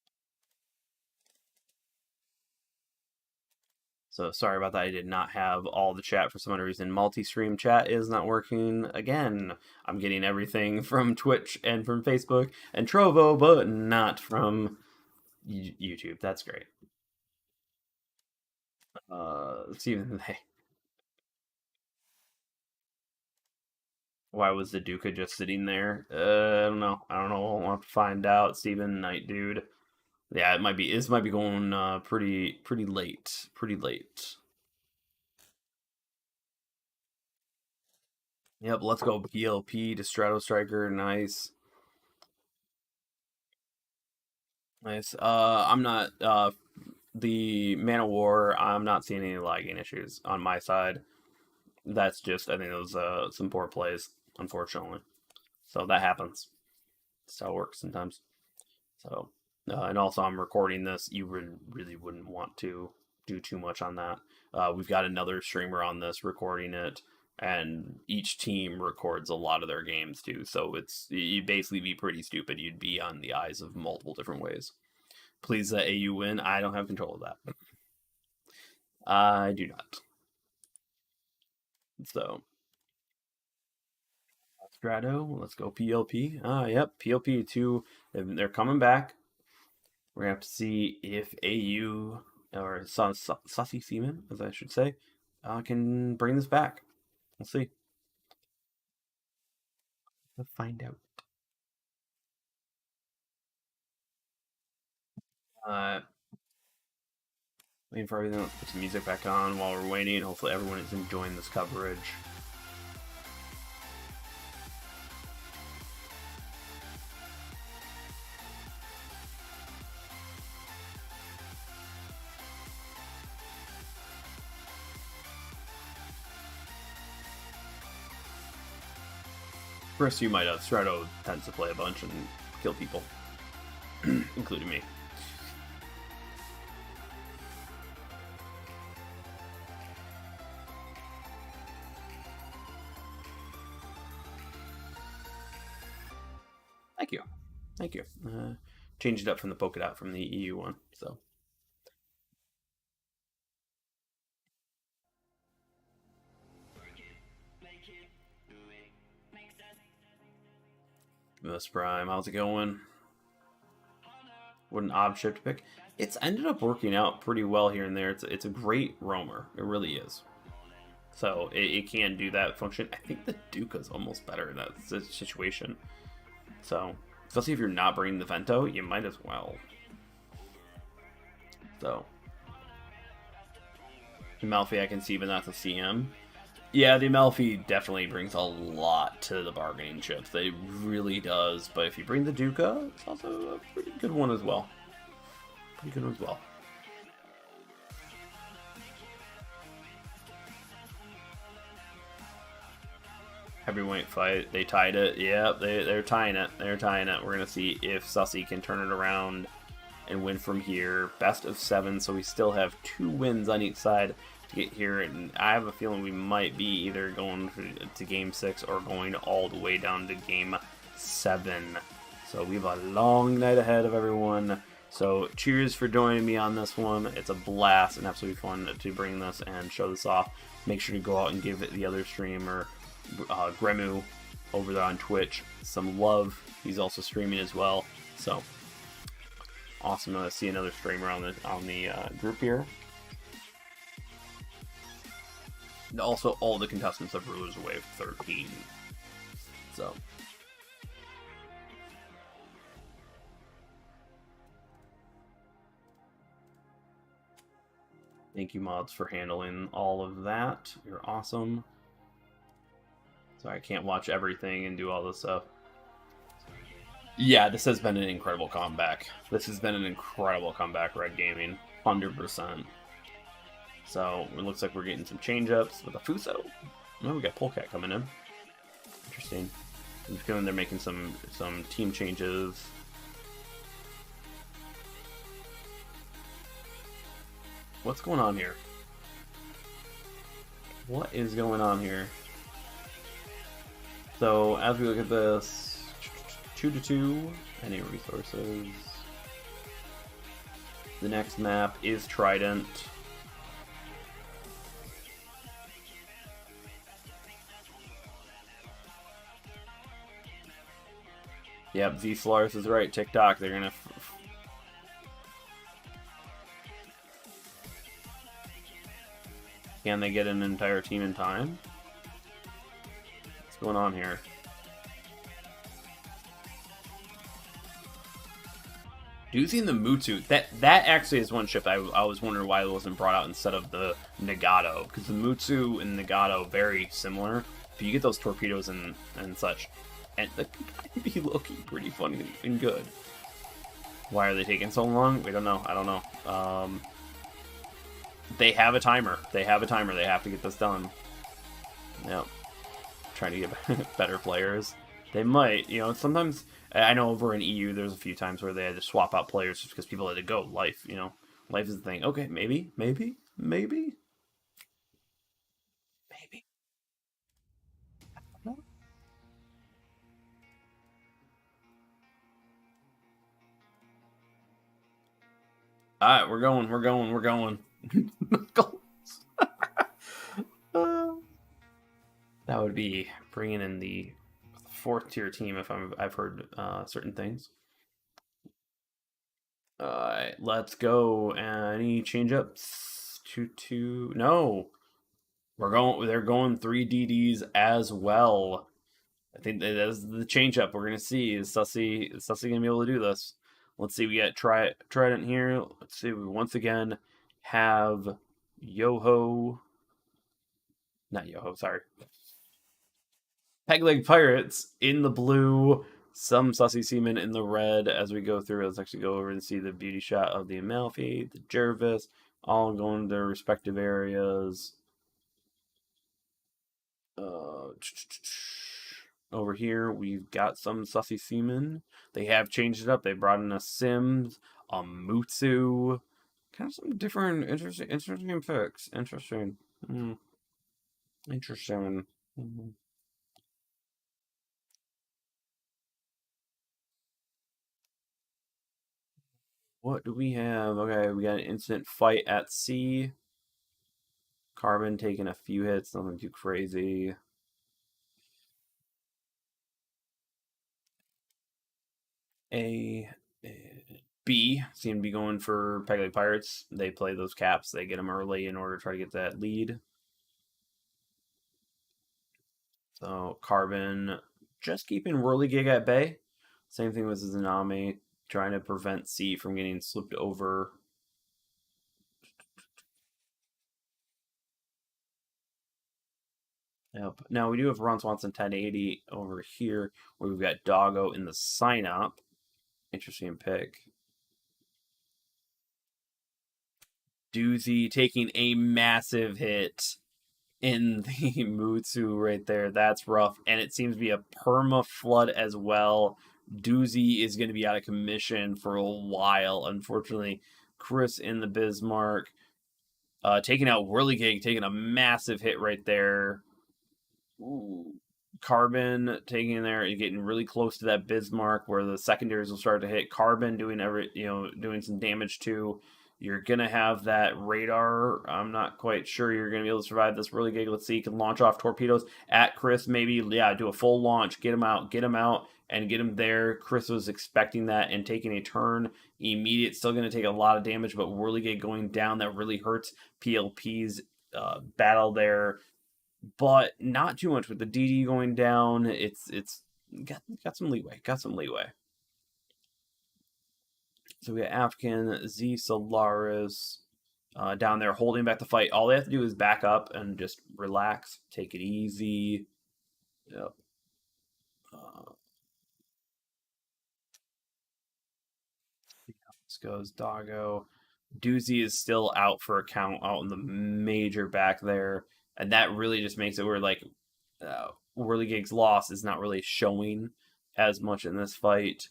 So sorry about that. I did not have all the chat for some other reason. Multi-stream chat is not working again. I'm getting everything from Twitch and from Facebook and Trovo, but not from YouTube. That's great. Stephen, hey, why was the Duca just sitting there? I don't know. I don't know. We'll have to find out. Stephen, night dude. Yeah, it might be. This might be going pretty late. Pretty late. Yep. Let's go PLP to Strato Striker. Nice. Nice. I'm not. The Man of War. I'm not seeing any lagging issues on my side. That's just. I think it was some poor plays, unfortunately. So that happens. That's how it works sometimes. So, and also I'm recording this. You really wouldn't want to do too much on that. We've got another streamer on this recording it, and each team records a lot of their games too. So you'd basically be pretty stupid. You'd be on the eyes of multiple different ways. Please let AU win. I don't have control of that. I do not. So Strato. Let's go PLP. Yep, PLP 2. They're coming back. We're going to have to see if AU, or Sussy Seaman, as I should say, can bring this back. We'll see. We'll find out. Waiting for everything. Let's put some music back on while we're waiting. Hopefully everyone is enjoying this coverage. First, you might have Strato tends to play a bunch and kill people, including me. Thank you. Changed it up from the polka dot from the EU one, so. Miss Prime, how's it going? What an odd ship to pick. It's ended up working out pretty well here and there. It's a great roamer. It really is. So it can do that function. I think the Duca's almost better in that situation. So, especially if you're not bringing the Vento, you might as well. So, Amalfi I can see, but not the CM. Yeah, the Amalfi definitely brings a lot to the bargaining chips. It really does. But if you bring the Duca, it's also a pretty good one as well. Pretty good one as well. Heavyweight fight. They tied it. Yeah, they're tying it. They're tying it. We're going to see if Sussy can turn it around and win from here. Best of 7, so we still have 2 wins on each side to get here. And I have a feeling we might be either going to Game 6 or going all the way down to Game 7. So we have a long night ahead of everyone. So cheers for joining me on this one. It's a blast and absolutely fun to bring this and show this off. Make sure to go out and give it the other streamer, Gremu, over there on Twitch, some love. He's also streaming as well. So awesome to see another streamer on the group here. And also, all the contestants of Rulers of Wave 13. So. Thank you, mods, for handling all of that. You're awesome. Sorry, I can't watch everything and do all this stuff. Yeah, this has been an incredible comeback. This has been an incredible comeback, Red Gaming. 100%. So, it looks like we're getting some change-ups with a Fuso. Oh, we got Polecat coming in. Interesting. I'm feeling they're making some team changes. What's going on here? What is going on here? So, as we look at this, 2-2, any resources. The next map is Trident. Yep, Z Solaris is right. TikTok, they're gonna. Can they get an entire team in time? What's going on here? Using the Mutsu, that actually is one ship I was wondering why it wasn't brought out instead of the Nagato, because the Mutsu and Nagato very similar. If you get those torpedoes and such, and that could be looking pretty funny and good. Why are they taking so long? We don't know. I don't know. They have a timer. They have a timer. They have to get this done. Yep. Trying to get better players. They might. You know, sometimes, I know over in EU, there's a few times where they had to swap out players just because people had to go. Life, you know. Life is the thing. Okay, maybe. Alright, we're going. That would be bringing in the fourth tier team if I've heard certain things. Let's go. Any change ups? 2-2. No. They're going 3 DDs as well. I think that's the change up we're gonna see. Is Sussy gonna be able to do this? Let's see. We got Trident here. Let's see. We once again have Yoho. Not Yoho. Sorry. Pegleg Pirates in the blue. Some Sussy Seaman in the red as we go through. Let's actually go over and see the beauty shot of the Amalfi, the Jervis, all going to their respective areas. Over here, we've got some Sussy Seamen. They have changed it up. They brought in a Sims, a Mutsu. Kind of some different, interesting picks. Interesting. Interesting. What do we have? Okay, we got an instant fight at sea. Carbon taking a few hits, nothing too crazy. A, B seem to be going for Pegleg Pirates. They play those caps. They get them early in order to try to get that lead. So Carbon just keeping Whirligig at bay. Same thing with Zanami, trying to prevent C from getting slipped over. Yep. Now we do have Ron Swanson 1080 over here, where we've got Doggo in the sign up. Interesting pick. Doozy taking a massive hit in the Mutsu right there. That's rough. And it seems to be a perma flood as well. Doozy is going to be out of commission for a while. Unfortunately, Chris in the Bismarck taking out Whirligig, taking a massive hit right there. Ooh. Carbon taking there and getting really close to that Bismarck where the secondaries will start to hit. Carbon doing doing some damage too. You're gonna have that radar. I'm not quite sure you're gonna be able to survive this really gig. Let's see, you can launch off torpedoes at Chris. Maybe, yeah, do a full launch, get him out, and get him there. Chris was expecting that and taking a turn immediate. Still gonna take a lot of damage, but Whirligig going down that really hurts PLP's battle there, but not too much with the DD going down. It's got some leeway. Got some leeway. So we got African, Z Solaris down there holding back the fight. All they have to do is back up and just relax, take it easy. Yep. This goes Doggo. Doozy is still out for a count out in the major back there, and that really just makes it where like Whirligig's loss is not really showing as much in this fight.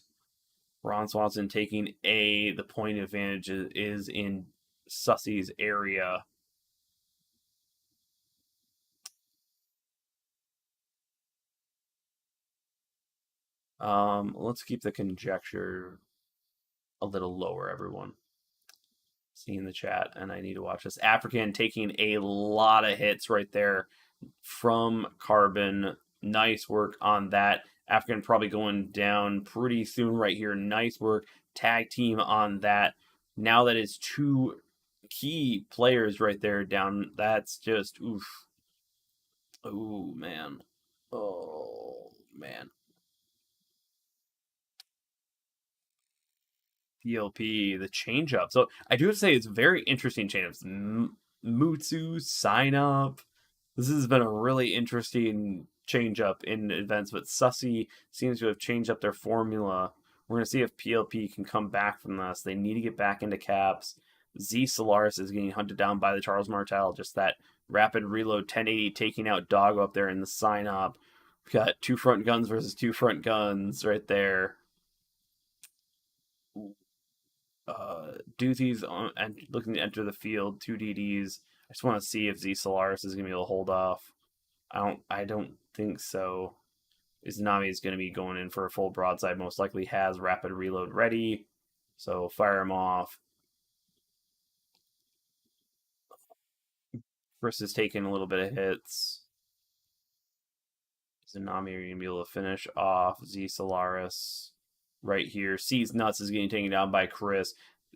Ron Swanson taking A. The point advantage is in Sussy's area. Let's keep the conjecture a little lower, everyone. Seeing the chat, and I need to watch this. African taking a lot of hits right there from Carbon. Nice work on that. African probably going down pretty soon right here. Nice work. Tag team on that. Now that is two key players right there down. That's just oof. Oh man. Oh man. PLP, the change up. So I do have to say it's very interesting change ups. Mutsu, sign up. This has been a really interesting change up in events, but Sussy seems to have changed up their formula. We're going to see if PLP can come back from this. They need to get back into caps. Z Solaris is getting hunted down by the Charles Martel. Just that rapid reload 1080 taking out Doggo up there in the sign up. We've got two front guns versus two front guns right there. Doozy's on and looking to enter the field, two DDs. I just want to see if Z Solaris is gonna be able to hold off. I don't think so. Izanami is gonna be going in for a full broadside, most likely has rapid reload ready. So fire him off. Chris is taking a little bit of hits. Tsunami are going to be able to finish off Z Solaris right here. C's Nuts is getting taken down by Chris.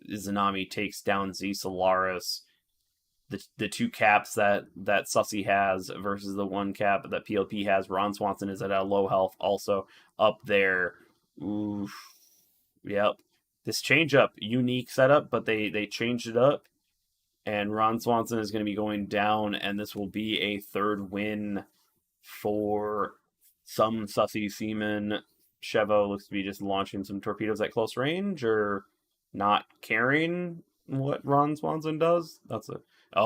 Tsunami takes down Z Solaris. The two caps that Sussy has versus the one cap that PLP has. Ron Swanson is at a low health, also up there. Oof. Yep. This change up, unique setup, but they changed it up. And Ron Swanson is going to be going down, and this will be a third win for some Sussy Seaman. Chevo looks to be just launching some torpedoes at close range or not caring what Ron Swanson does. That's a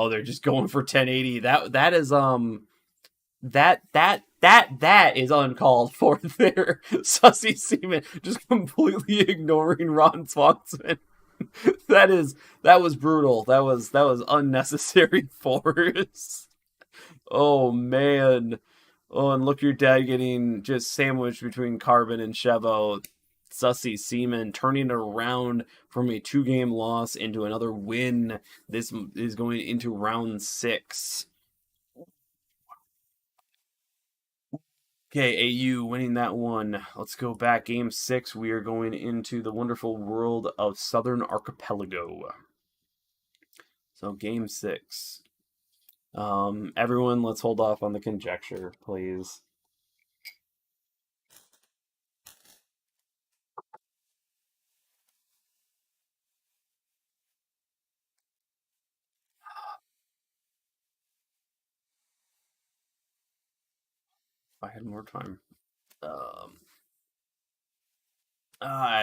they're just going for 1080. That is that is uncalled for there. Sussy Seaman just completely ignoring Ron Swanson. that was brutal. That was unnecessary force. Oh man. Oh, and look, your dad getting just sandwiched between Carbon and Chevo. Sussy Seaman turning it around from a 2-game loss into another win. This is going into round 6. Okay, AU winning that one. Let's go back. Game 6. We are going into the wonderful world of Southern Archipelago. So, Game 6. Everyone, let's hold off on the conjecture, please. If I had more time.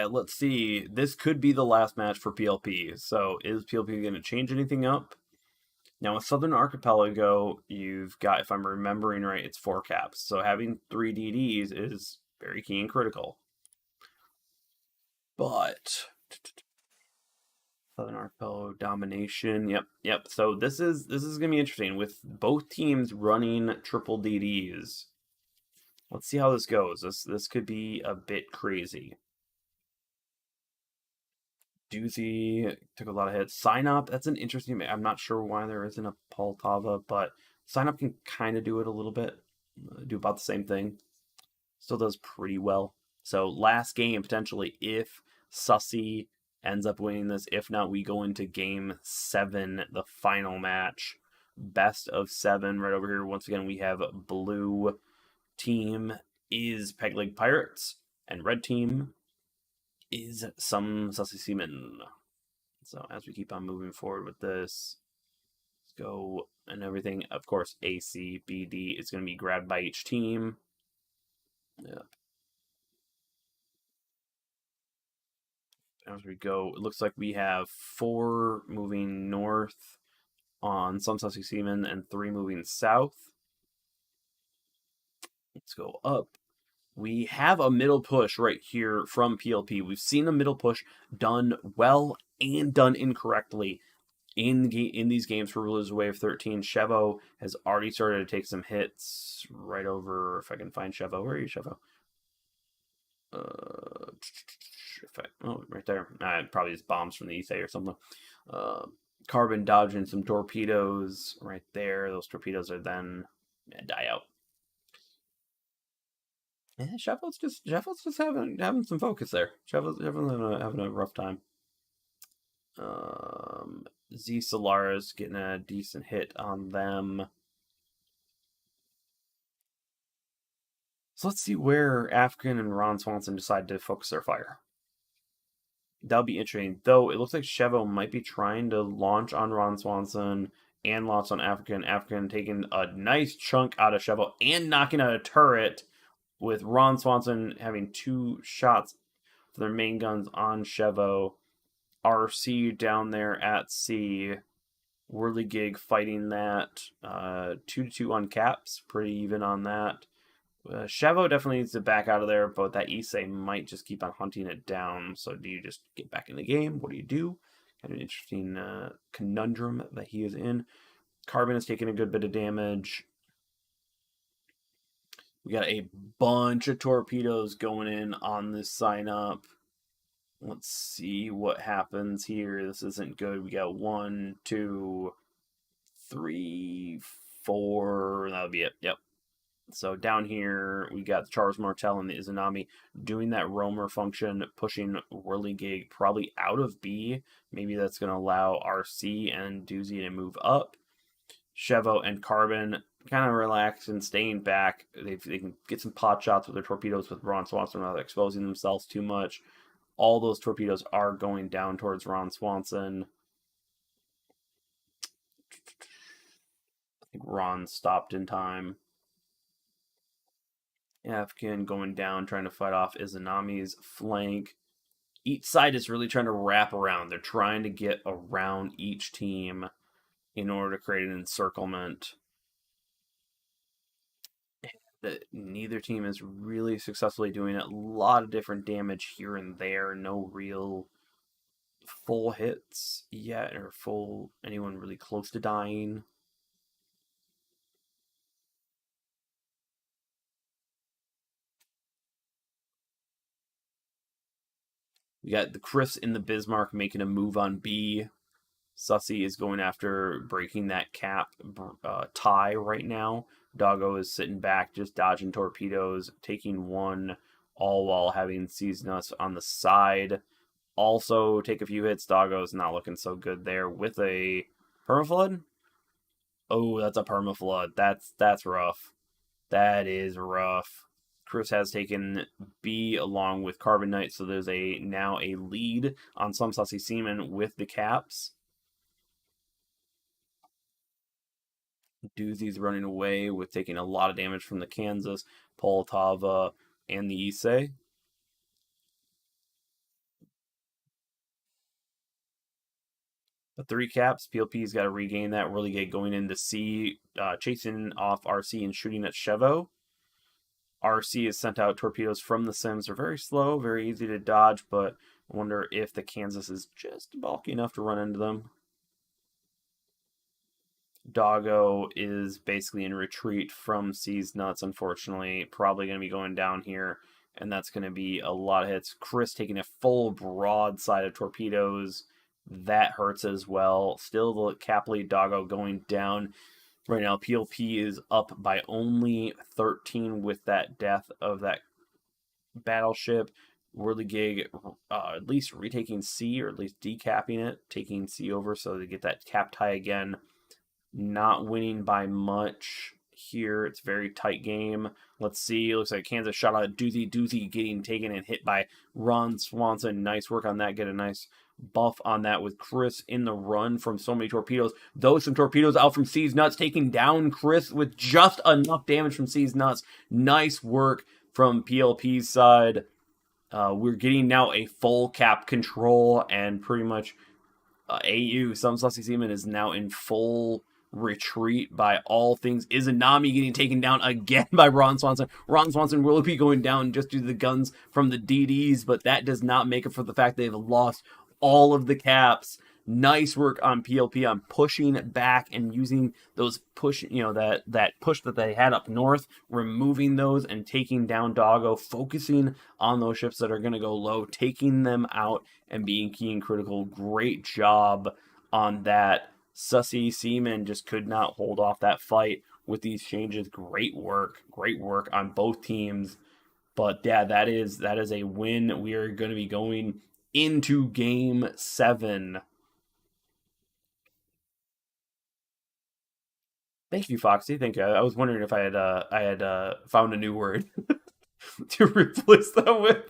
Let's see. This could be the last match for PLP. So, is PLP going to change anything up? Now, with Southern Archipelago, you've got, if I'm remembering right, it's 4 caps. So, having 3 DDs is very key and critical. But Southern Archipelago domination. Yep. So this is gonna be interesting with both teams running triple DDs. Let's see how this goes. This could be a bit crazy. Doozy took a lot of hits. Sign Up, that's an interesting. I'm not sure why there isn't a Poltava, but Sign Up can kind of do it a little bit, do about the same thing. Still does pretty well. So last game potentially if Sussy ends up winning this. If not, we go into game 7, the final match. Best of 7 right over here. Once again, we have blue team is Peg Leg Pirates, and red team is some Sussy Seamen. So as we keep on moving forward with this, let's go and everything. Of course, AC, BD is going to be grabbed by each team. Yep. As we go, it looks like we have 4 moving north on some Sussy Seamen and 3 moving south. Let's go up. We have a middle push right here from PLP. We've seen the middle push done well and done incorrectly in these games for Rulers of Wave 13. Chevo has already started to take some hits right over, if I can find Chevo. Where are you, Chevo? Right there. Probably just bombs from the Issei or something. Carbon dodging some torpedoes right there. Those torpedoes are then die out. Yeah, Sheffel's just having some focus there. Sheffel's having a rough time. Z Solaris getting a decent hit on them. So let's see where African and Ron Swanson decide to focus their fire. That'll be interesting. Though it looks like Chevo might be trying to launch on Ron Swanson and launch on African. African taking a nice chunk out of Chevo and knocking out a turret, with Ron Swanson having 2 shots for their main guns on Chevo. RC down there at C. Whirligig fighting that. 2-2 on caps. Pretty even on that. Chevo definitely needs to back out of there, but that Issei might just keep on hunting it down. So do you just get back in the game? What do you do? Kind of an interesting conundrum that he is in. Carbon is taking a good bit of damage. We got a bunch of torpedoes going in on this sign up. Let's see what happens here. This isn't good. We got 1, 2, 3, 4. That'll be it. Yep. So down here, we got Charles Martel and the Izanami doing that roamer function, pushing Whirligig probably out of B. Maybe that's going to allow RC and Doozy to move up. Chevo and Carbon kind of relax and staying back. They can get some pot shots with their torpedoes with Ron Swanson without exposing themselves too much. All those torpedoes are going down towards Ron Swanson. I think Ron stopped in time. Afghan going down, trying to fight off Izanami's flank. Each side is really trying to wrap around. They're trying to get around each team in order to create an encirclement. That neither team is really successfully doing it. A lot of different damage here and there. No real full hits yet, or full anyone really close to dying. We got the Chris in the Bismarck making a move on B. Sussy is going after breaking that cap tie right now. Doggo is sitting back, just dodging torpedoes, taking one, all while having Seas Nuts on the side. Also take a few hits. Doggo's not looking so good there with a permaflood. Oh, that's a permaflood. That's rough. That is rough. Chris has taken B along with Carbon Knight, so there's now a lead on some Sussy Seaman with the caps. Doozy's running away with taking a lot of damage from the Kansas, Poltava, and the Issei. The 3 caps, PLP's got to regain that, really get going into C, chasing off RC and shooting at Chevo. RC has sent out torpedoes from the Sims. They're very slow, very easy to dodge, but I wonder if the Kansas is just bulky enough to run into them. Doggo is basically in retreat from Seas Nuts, unfortunately. Probably going to be going down here, and that's going to be a lot of hits. Chris taking a full broadside of torpedoes. That hurts as well. Still the cap lead Doggo going down. Right now, PLP is up by only 13 with that death of that battleship. Whirligig at least retaking C, or at least decapping it, taking C over so they get that cap tie again. Not winning by much here. It's a very tight game. Let's see. It looks like Kansas shot out Doozy getting taken and hit by Ron Swanson. Nice work on that. Get a nice buff on that with Chris in the run from so many torpedoes. Some torpedoes out from Seas Nuts, taking down Chris with just enough damage from Seas Nuts. Nice work from PLP's side. We're getting now a full cap control, and pretty much AU, some Sussy Seaman, is now in full retreat by all things. Izanami getting taken down again by Ron Swanson. Ron Swanson will be going down just due to the guns from the DDs, but that does not make up for the fact they've lost all of the caps. Nice work on PLP on pushing back and using those push, that push that they had up north, removing those and taking down Doggo, focusing on those ships that are going to go low, taking them out and being key and critical. Great job on that. Sussy Seaman just could not hold off that fight with these changes. Great work on both teams. But yeah, that is a win. We are going to be going into game 7. Thank you, Foxy. Thank you. I was wondering if I had found a new word to replace that with.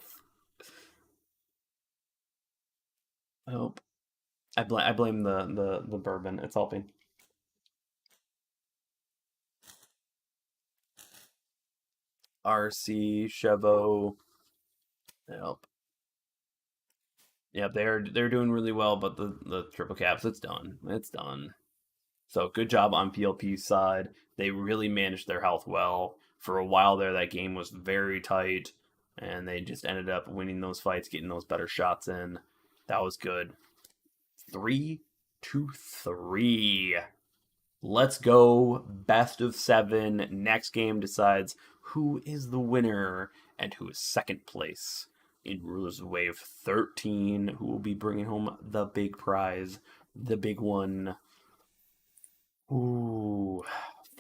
Oh, I blame the bourbon. It's helping. RC Chevo. Help. Yep, they're doing really well, but the triple caps, it's done. It's done. So good job on PLP's side. They really managed their health well. For a while there, that game was very tight, and they just ended up winning those fights, getting those better shots in. That was good. 3-3. Let's go. Best of 7. Next game decides who is the winner and who is second place in Rulers of Wave 13, who will be bringing home the big prize, the big one. Ooh,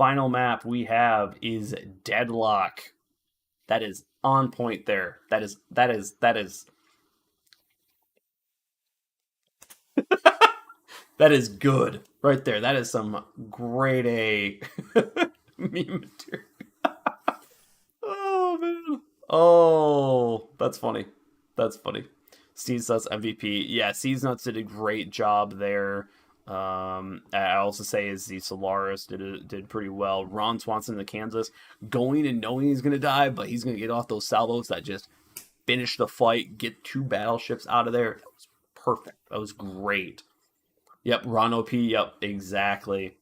final map we have is Deadlock. That is on point there. That is that is good right there. That is some grade A meme material. Oh man. Oh, that's funny. That's funny. Seeds Nuts MVP. Yeah, Seeds Nuts did a great job there. I also say is the Solaris did pretty well. Ron Swanson in the Kansas going and knowing he's gonna die, but he's gonna get off those salvos that just finish the fight, get 2 battleships out of there. That was perfect. That was great. Yep, Ron OP. Yep, exactly.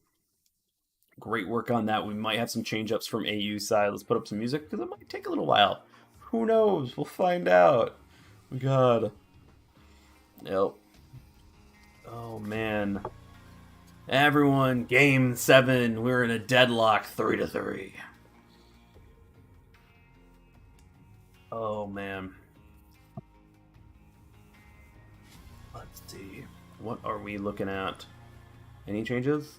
Great work on that. We might have some change ups from AU side. Let's put up some music because it might take a little while. Who knows? We'll find out. We got. Yep. Oh man. Everyone, game 7. We're in a deadlock 3-3. Oh man. Let's see. What are we looking at? Any changes?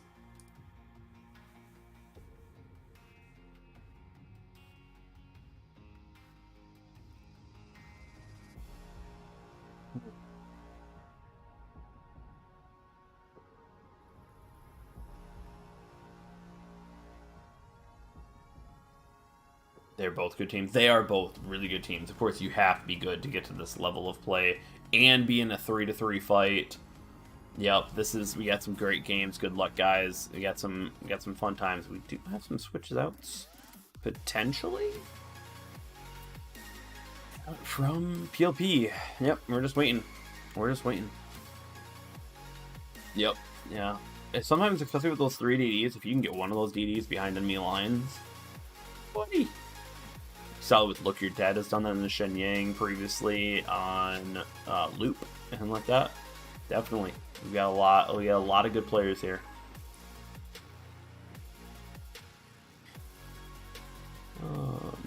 They're both good teams. They are both really good teams. Of course, you have to be good to get to this level of play and be in a 3-3 fight. Yep, we got some great games. Good luck, guys. We got some fun times. We do have some switches outs potentially from PLP. Yep, we're just waiting. Yep, yeah. Sometimes, especially with those 3 DDs, if you can get one of those DDs behind enemy lines, buddy. Saw with Look Your Dead has done that in the Shenyang previously on Loop and like that. Definitely, we got a lot of good players here.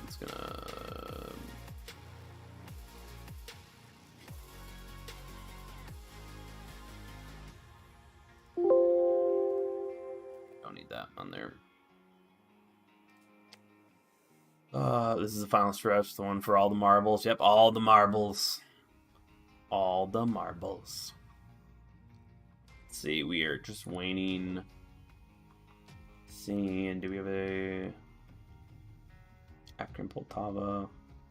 It's gonna. Don't need that on there. This is the final stretch, the one for all the marbles. Yep, all the marbles. All the marbles. Let's see, we are just waiting. Seeing, do we have a Akron Poltava?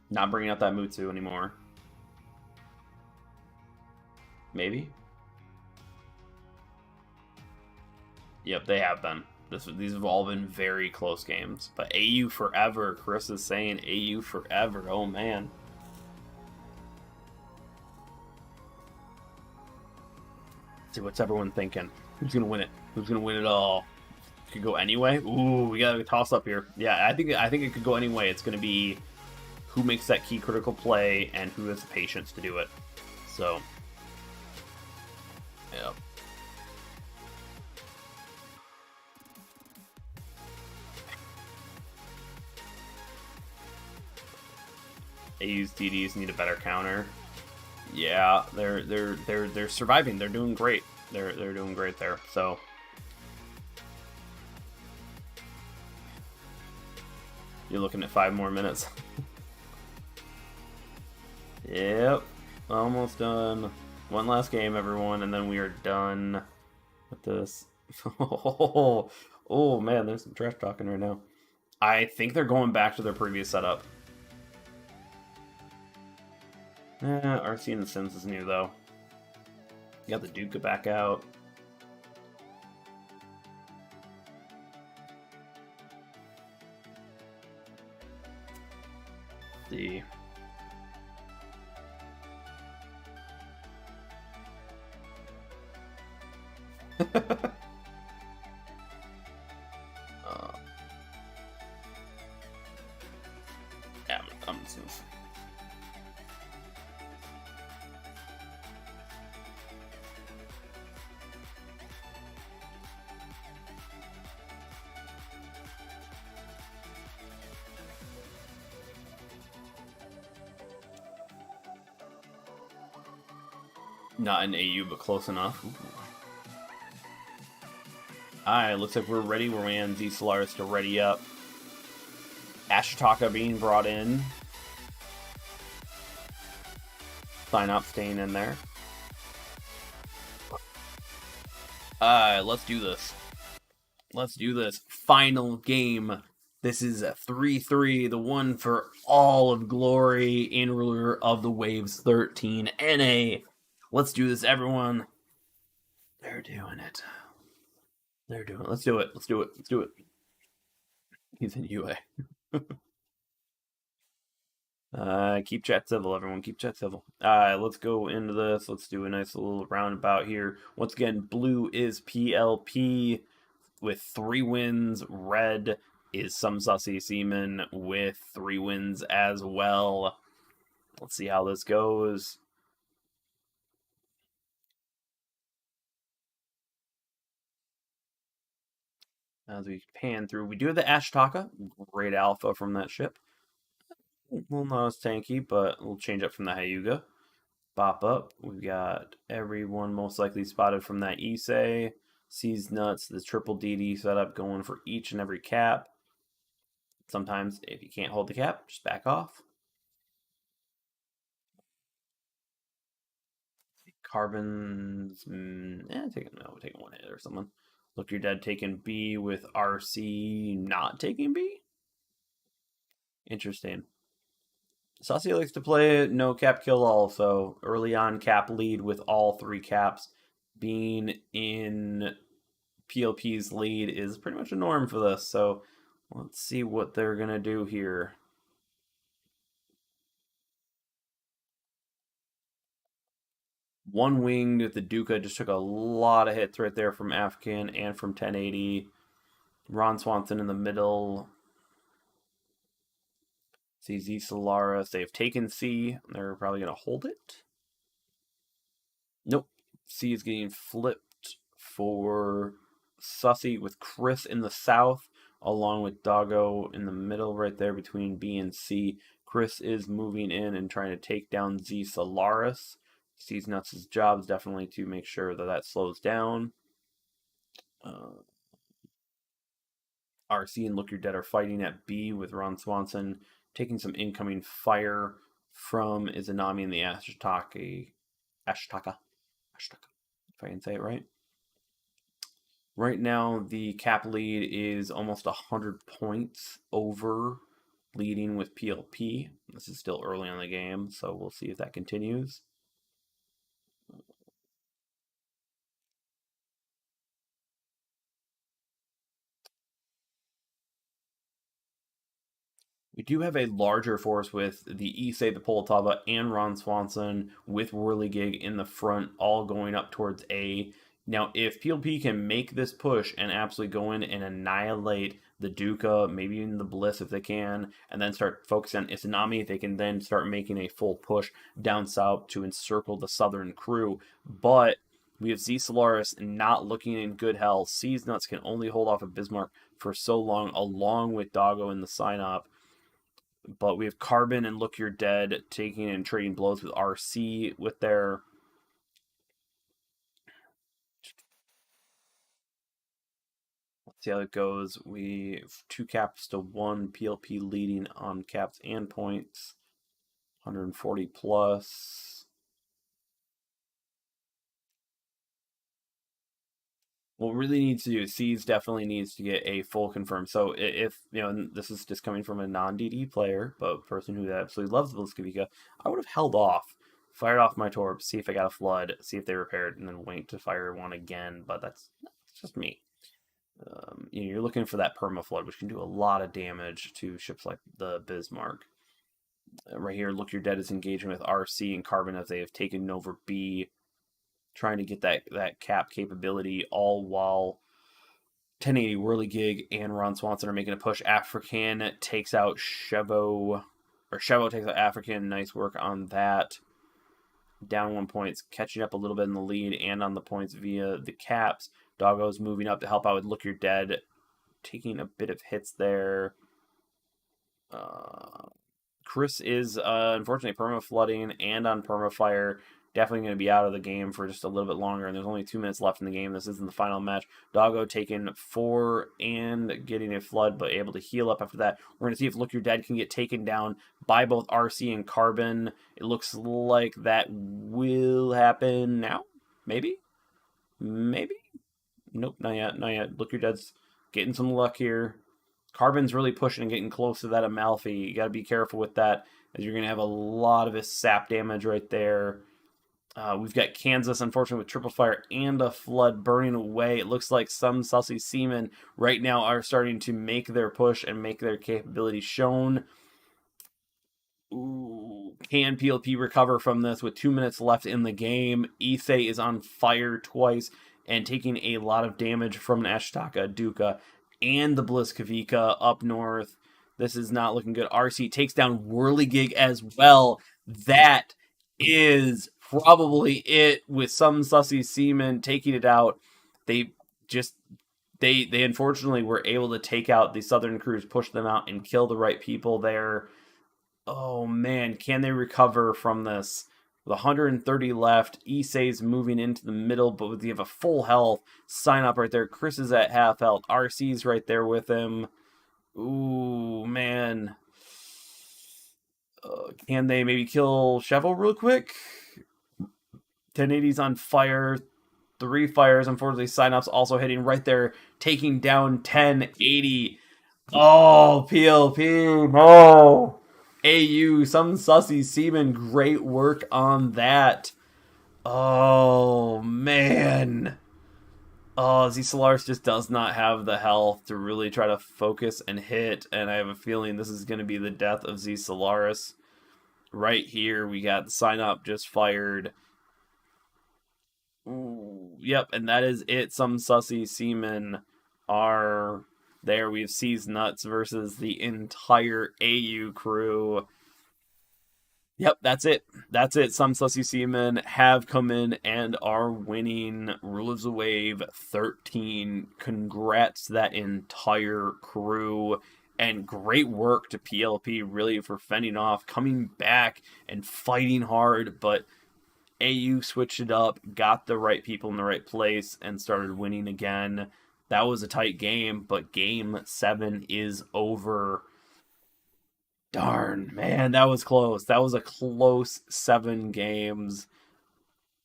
Not bringing out that Mutsu anymore. Maybe? Yep, they have been. These have all been very close games. But AU forever. Chris is saying AU forever. Oh, man. Let's see, what's everyone thinking? Who's going to win it? Who's going to win it all? Could go anyway. Ooh, we got a toss-up here. Yeah, I think it could go anyway. It's going to be who makes that key critical play and who has the patience to do it. So, yeah. AU's DDs need a better counter. Yeah, they're surviving. They're doing great. They're doing great there. So you're looking at 5 more minutes. Yep, almost done. One last game, everyone, and then we are done with this. Oh man, there's some trash talking right now. I think they're going back to their previous setup. RC and the Sims is new, though. You got the Duke back out. Let's see. Yeah, I'm assuming. Not an AU, but close enough. Ooh. Alright, looks like we're ready. We're waiting on Z Solaris to ready up. Ashitaka being brought in. Sign up staying in there. Let's do this. Let's do this. Final game. This is a 3-3, the one for all of glory in ruler of the Waves 13 NA. Let's do this, everyone. They're doing it. They're doing it. Let's do it. Let's do it. Let's do it. He's in UA. Keep chat civil, everyone. Keep chat civil. Let's go into this. Let's do a nice little roundabout here. Once again, blue is PLP with 3 wins. Red is some sussy seaman with 3 wins as well. Let's see how this goes. As we pan through, we do have the Ashitaka. Great alpha from that ship. Well, not as tanky, but we'll change up from the Hyuga. Bop up. We've got everyone most likely spotted from that Issei. Sees nuts, the triple DD setup going for each and every cap. Sometimes, if you can't hold the cap, just back off. Carbons, taking 1 hit or something. Look, you're dead. Taking B with RC, not taking B. Interesting. Saucy likes to play no cap kill all, so early on cap lead with all 3 caps. Being in PLP's lead is pretty much a norm for this, so let's see what they're going to do here. One winged with the Duca, just took a lot of hits right there from African and from 1080. Ron Swanson in the middle. See Z Solaris. They've taken C. They're probably going to hold it. Nope. C is getting flipped for Sussy with Chris in the south, along with Doggo in the middle right there between B and C. Chris is moving in and trying to take down Z Solaris. C's Nuts' job is definitely to make sure that that slows down. RC and Look You're Dead are fighting at B with Ron Swanson taking some incoming fire from Izanami and the Ashitaka, if I can say it right. Right now, the cap lead is almost 100 points over leading with PLP. This is still early in the game, so we'll see if that continues. We do have a larger force with the Issei, the Poltava, and Ron Swanson with Whirligig in the front, all going up towards A. Now, if PLP can make this push and absolutely go in and annihilate the Duca, maybe even the Blitz if they can, and then start focusing on Izanami, they can then start making a full push down south to encircle the southern crew. But we have Z Solaris not looking in good health. C's Nuts can only hold off of Bismarck for so long, along with Doggo in the sign-up. But we have Carbon and Look You're Dead taking and trading blows with RC with their... Let's see how it goes. We have 2 caps to 1. PLP leading on caps and points. 140 plus. What really needs to do, C's definitely needs to get a full confirm. So if, this is just coming from a non-DD player, but a person who absolutely loves Blitzkrieg, I would have held off, fired off my torp, see if I got a flood, see if they repaired, and then wait to fire one again, but that's just me. You're looking for that perma flood, which can do a lot of damage to ships like the Bismarck. Right here, Look You're Dead is engaging with RC and Carbon as they have taken over B, trying to get that cap capability, all while 1080 Whirligig and Ron Swanson are making a push. African takes out Chevo, or Chevo takes out African. Nice work on that. Down 1 point, catching up a little bit in the lead and on the points via the caps. Doggo's moving up to help out with Look You're Dead, taking a bit of hits there. Chris is unfortunately perma flooding and on perma fire. definitely going to be out of the game for just a little bit longer, and there's only 2 minutes left in the game. This isn't the final match. Doggo taking 4 and getting a flood, but able to heal up after that. We're going to see if Look You're Dead can get taken down by both RC and Carbon. It looks like that will happen now. Maybe? Maybe? Nope, not yet. Not yet. Look You're Dead's getting some luck here. Carbon's really pushing and getting close to that Amalfi. You got to be careful with that, as you're going to have a lot of his sap damage right there. We've got Kansas, unfortunately, with triple fire and a flood burning away. It looks like some Sussy Seamen right now are starting to make their push and make their capability shown. Ooh, can PLP recover from this with 2 minutes left in the game? Issei is on fire twice and taking a lot of damage from an Ashtaka, Duka, and the Blitzkavika up north. This is not looking good. RC takes down Whirligig as well. That is probably it, with some Sussy Seamen taking it out. They unfortunately were able to take out the Southern crews, push them out, and kill the right people there. Oh man, can they recover from this? With 130 left, Issei's moving into the middle, but they have a full health. Sign up right there. Chris is at half health. RC's right there with him. Ooh, man. Can they maybe kill Cheval real quick? 1080's on fire. 3 fires, unfortunately. Sign-up's also hitting right there, taking down 1080. Oh, PLP, no. AU, some Sussy Seamen, great work on that. Oh, man. Oh, Z Solaris just does not have the health to really try to focus and hit, and I have a feeling this is going to be the death of Z Solaris. Right here, we got the sign-up just fired. Ooh, yep, and that is it. Some Sussy Seamen are there. We have C's Nuts versus the entire AU crew. Yep, that's it. That's it. Some Sussy Seamen have come in and are winning Rulers of Wave 13. Congrats to that entire crew. And great work to PLP, really, for fending off, coming back and fighting hard. But AU switched it up, got the right people in the right place, and started winning again. That was a tight game, but Game 7 is over. Darn, man, that was close. That was a close 7 games.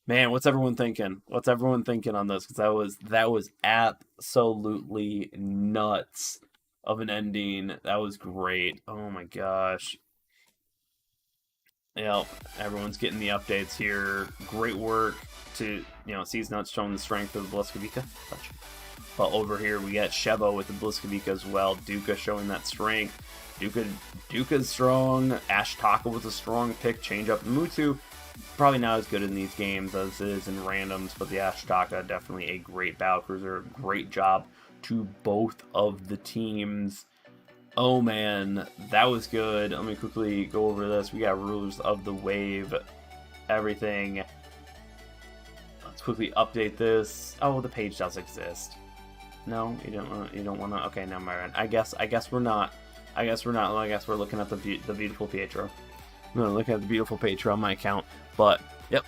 Man, what's everyone thinking? What's everyone thinking on this? Because that was absolutely nuts of an ending. That was great. Oh my gosh. Yep, everyone's getting the updates here. Great work to, C's Nuts showing the strength of the Blitzkavika. But over here, we got Shevo with the Blitzkavika as well. Duka showing that strength. Duka's strong. Ashtaka was a strong pick. Change up. Mutu, probably not as good in these games as it is in randoms, but the Ashtaka, definitely a great battlecruiser. Great job to both of the teams. Oh man, that was good. Let me quickly go over this. We got Rulers of the Wave, everything. Let's quickly update this. Oh, the page does exist. No, you don't want to. Okay, never mind. I guess we're not. I guess we're not. Well, I guess we're looking at the beautiful Pietro. I'm gonna look at the beautiful Pietro on my account. But yep,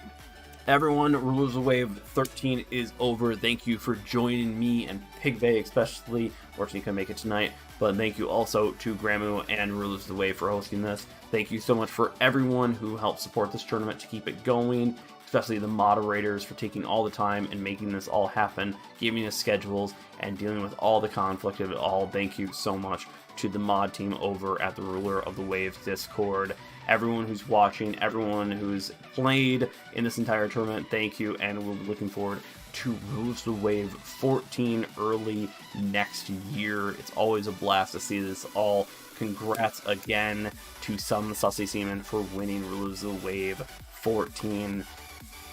everyone, Rulers of Wave 13 is over. Thank you for joining me and Pigbay, especially. Fortunately, you couldn't make it tonight. But thank you also to Gramu and Rulers of the Wave for hosting this. Thank you so much for everyone who helped support this tournament to keep it going, especially the moderators for taking all the time and making this all happen, giving us schedules, and dealing with all the conflict of it all. Thank you so much to the mod team over at the Ruler of the Wave Discord. Everyone who's watching, everyone who's played in this entire tournament, thank you, and we'll be looking forward to Rulers of the Wave 14 early next year. It's always a blast to see this all. Congrats again to some Sussy Seamen for winning Rulers of the Wave 13.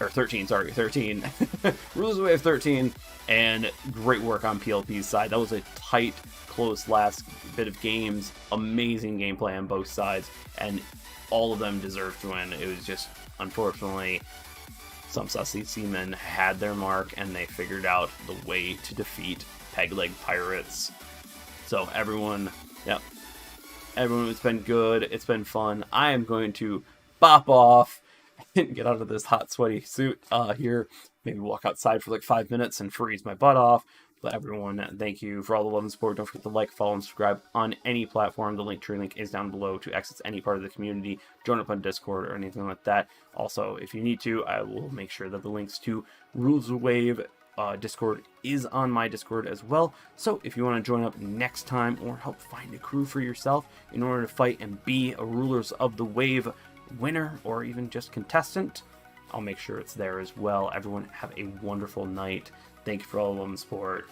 Rulers of the Wave 13, and great work on PLP's side. That was a tight, close last bit of games. Amazing gameplay on both sides, and all of them deserved to win. It was just, unfortunately, some Sussy Seamen had their mark, and they figured out the way to defeat Pegleg Pirates. So everyone, it's been good. It's been fun. I am going to bop off get out of this hot, sweaty suit here. Maybe walk outside for like 5 minutes and freeze my butt off. But everyone, thank you for all the love and support. Don't forget to like, follow, and subscribe on any platform. The tree link is down below to access any part of the community, join up on Discord or anything like that. Also, if you need to, I will make sure that the links to Rules of Wave Discord is on my Discord as well. So if you want to join up next time or help find a crew for yourself in order to fight and be a Rulers of the Wave winner or even just contestant, I'll make sure it's there as well. Everyone have a wonderful night. Thank you for all the love and support.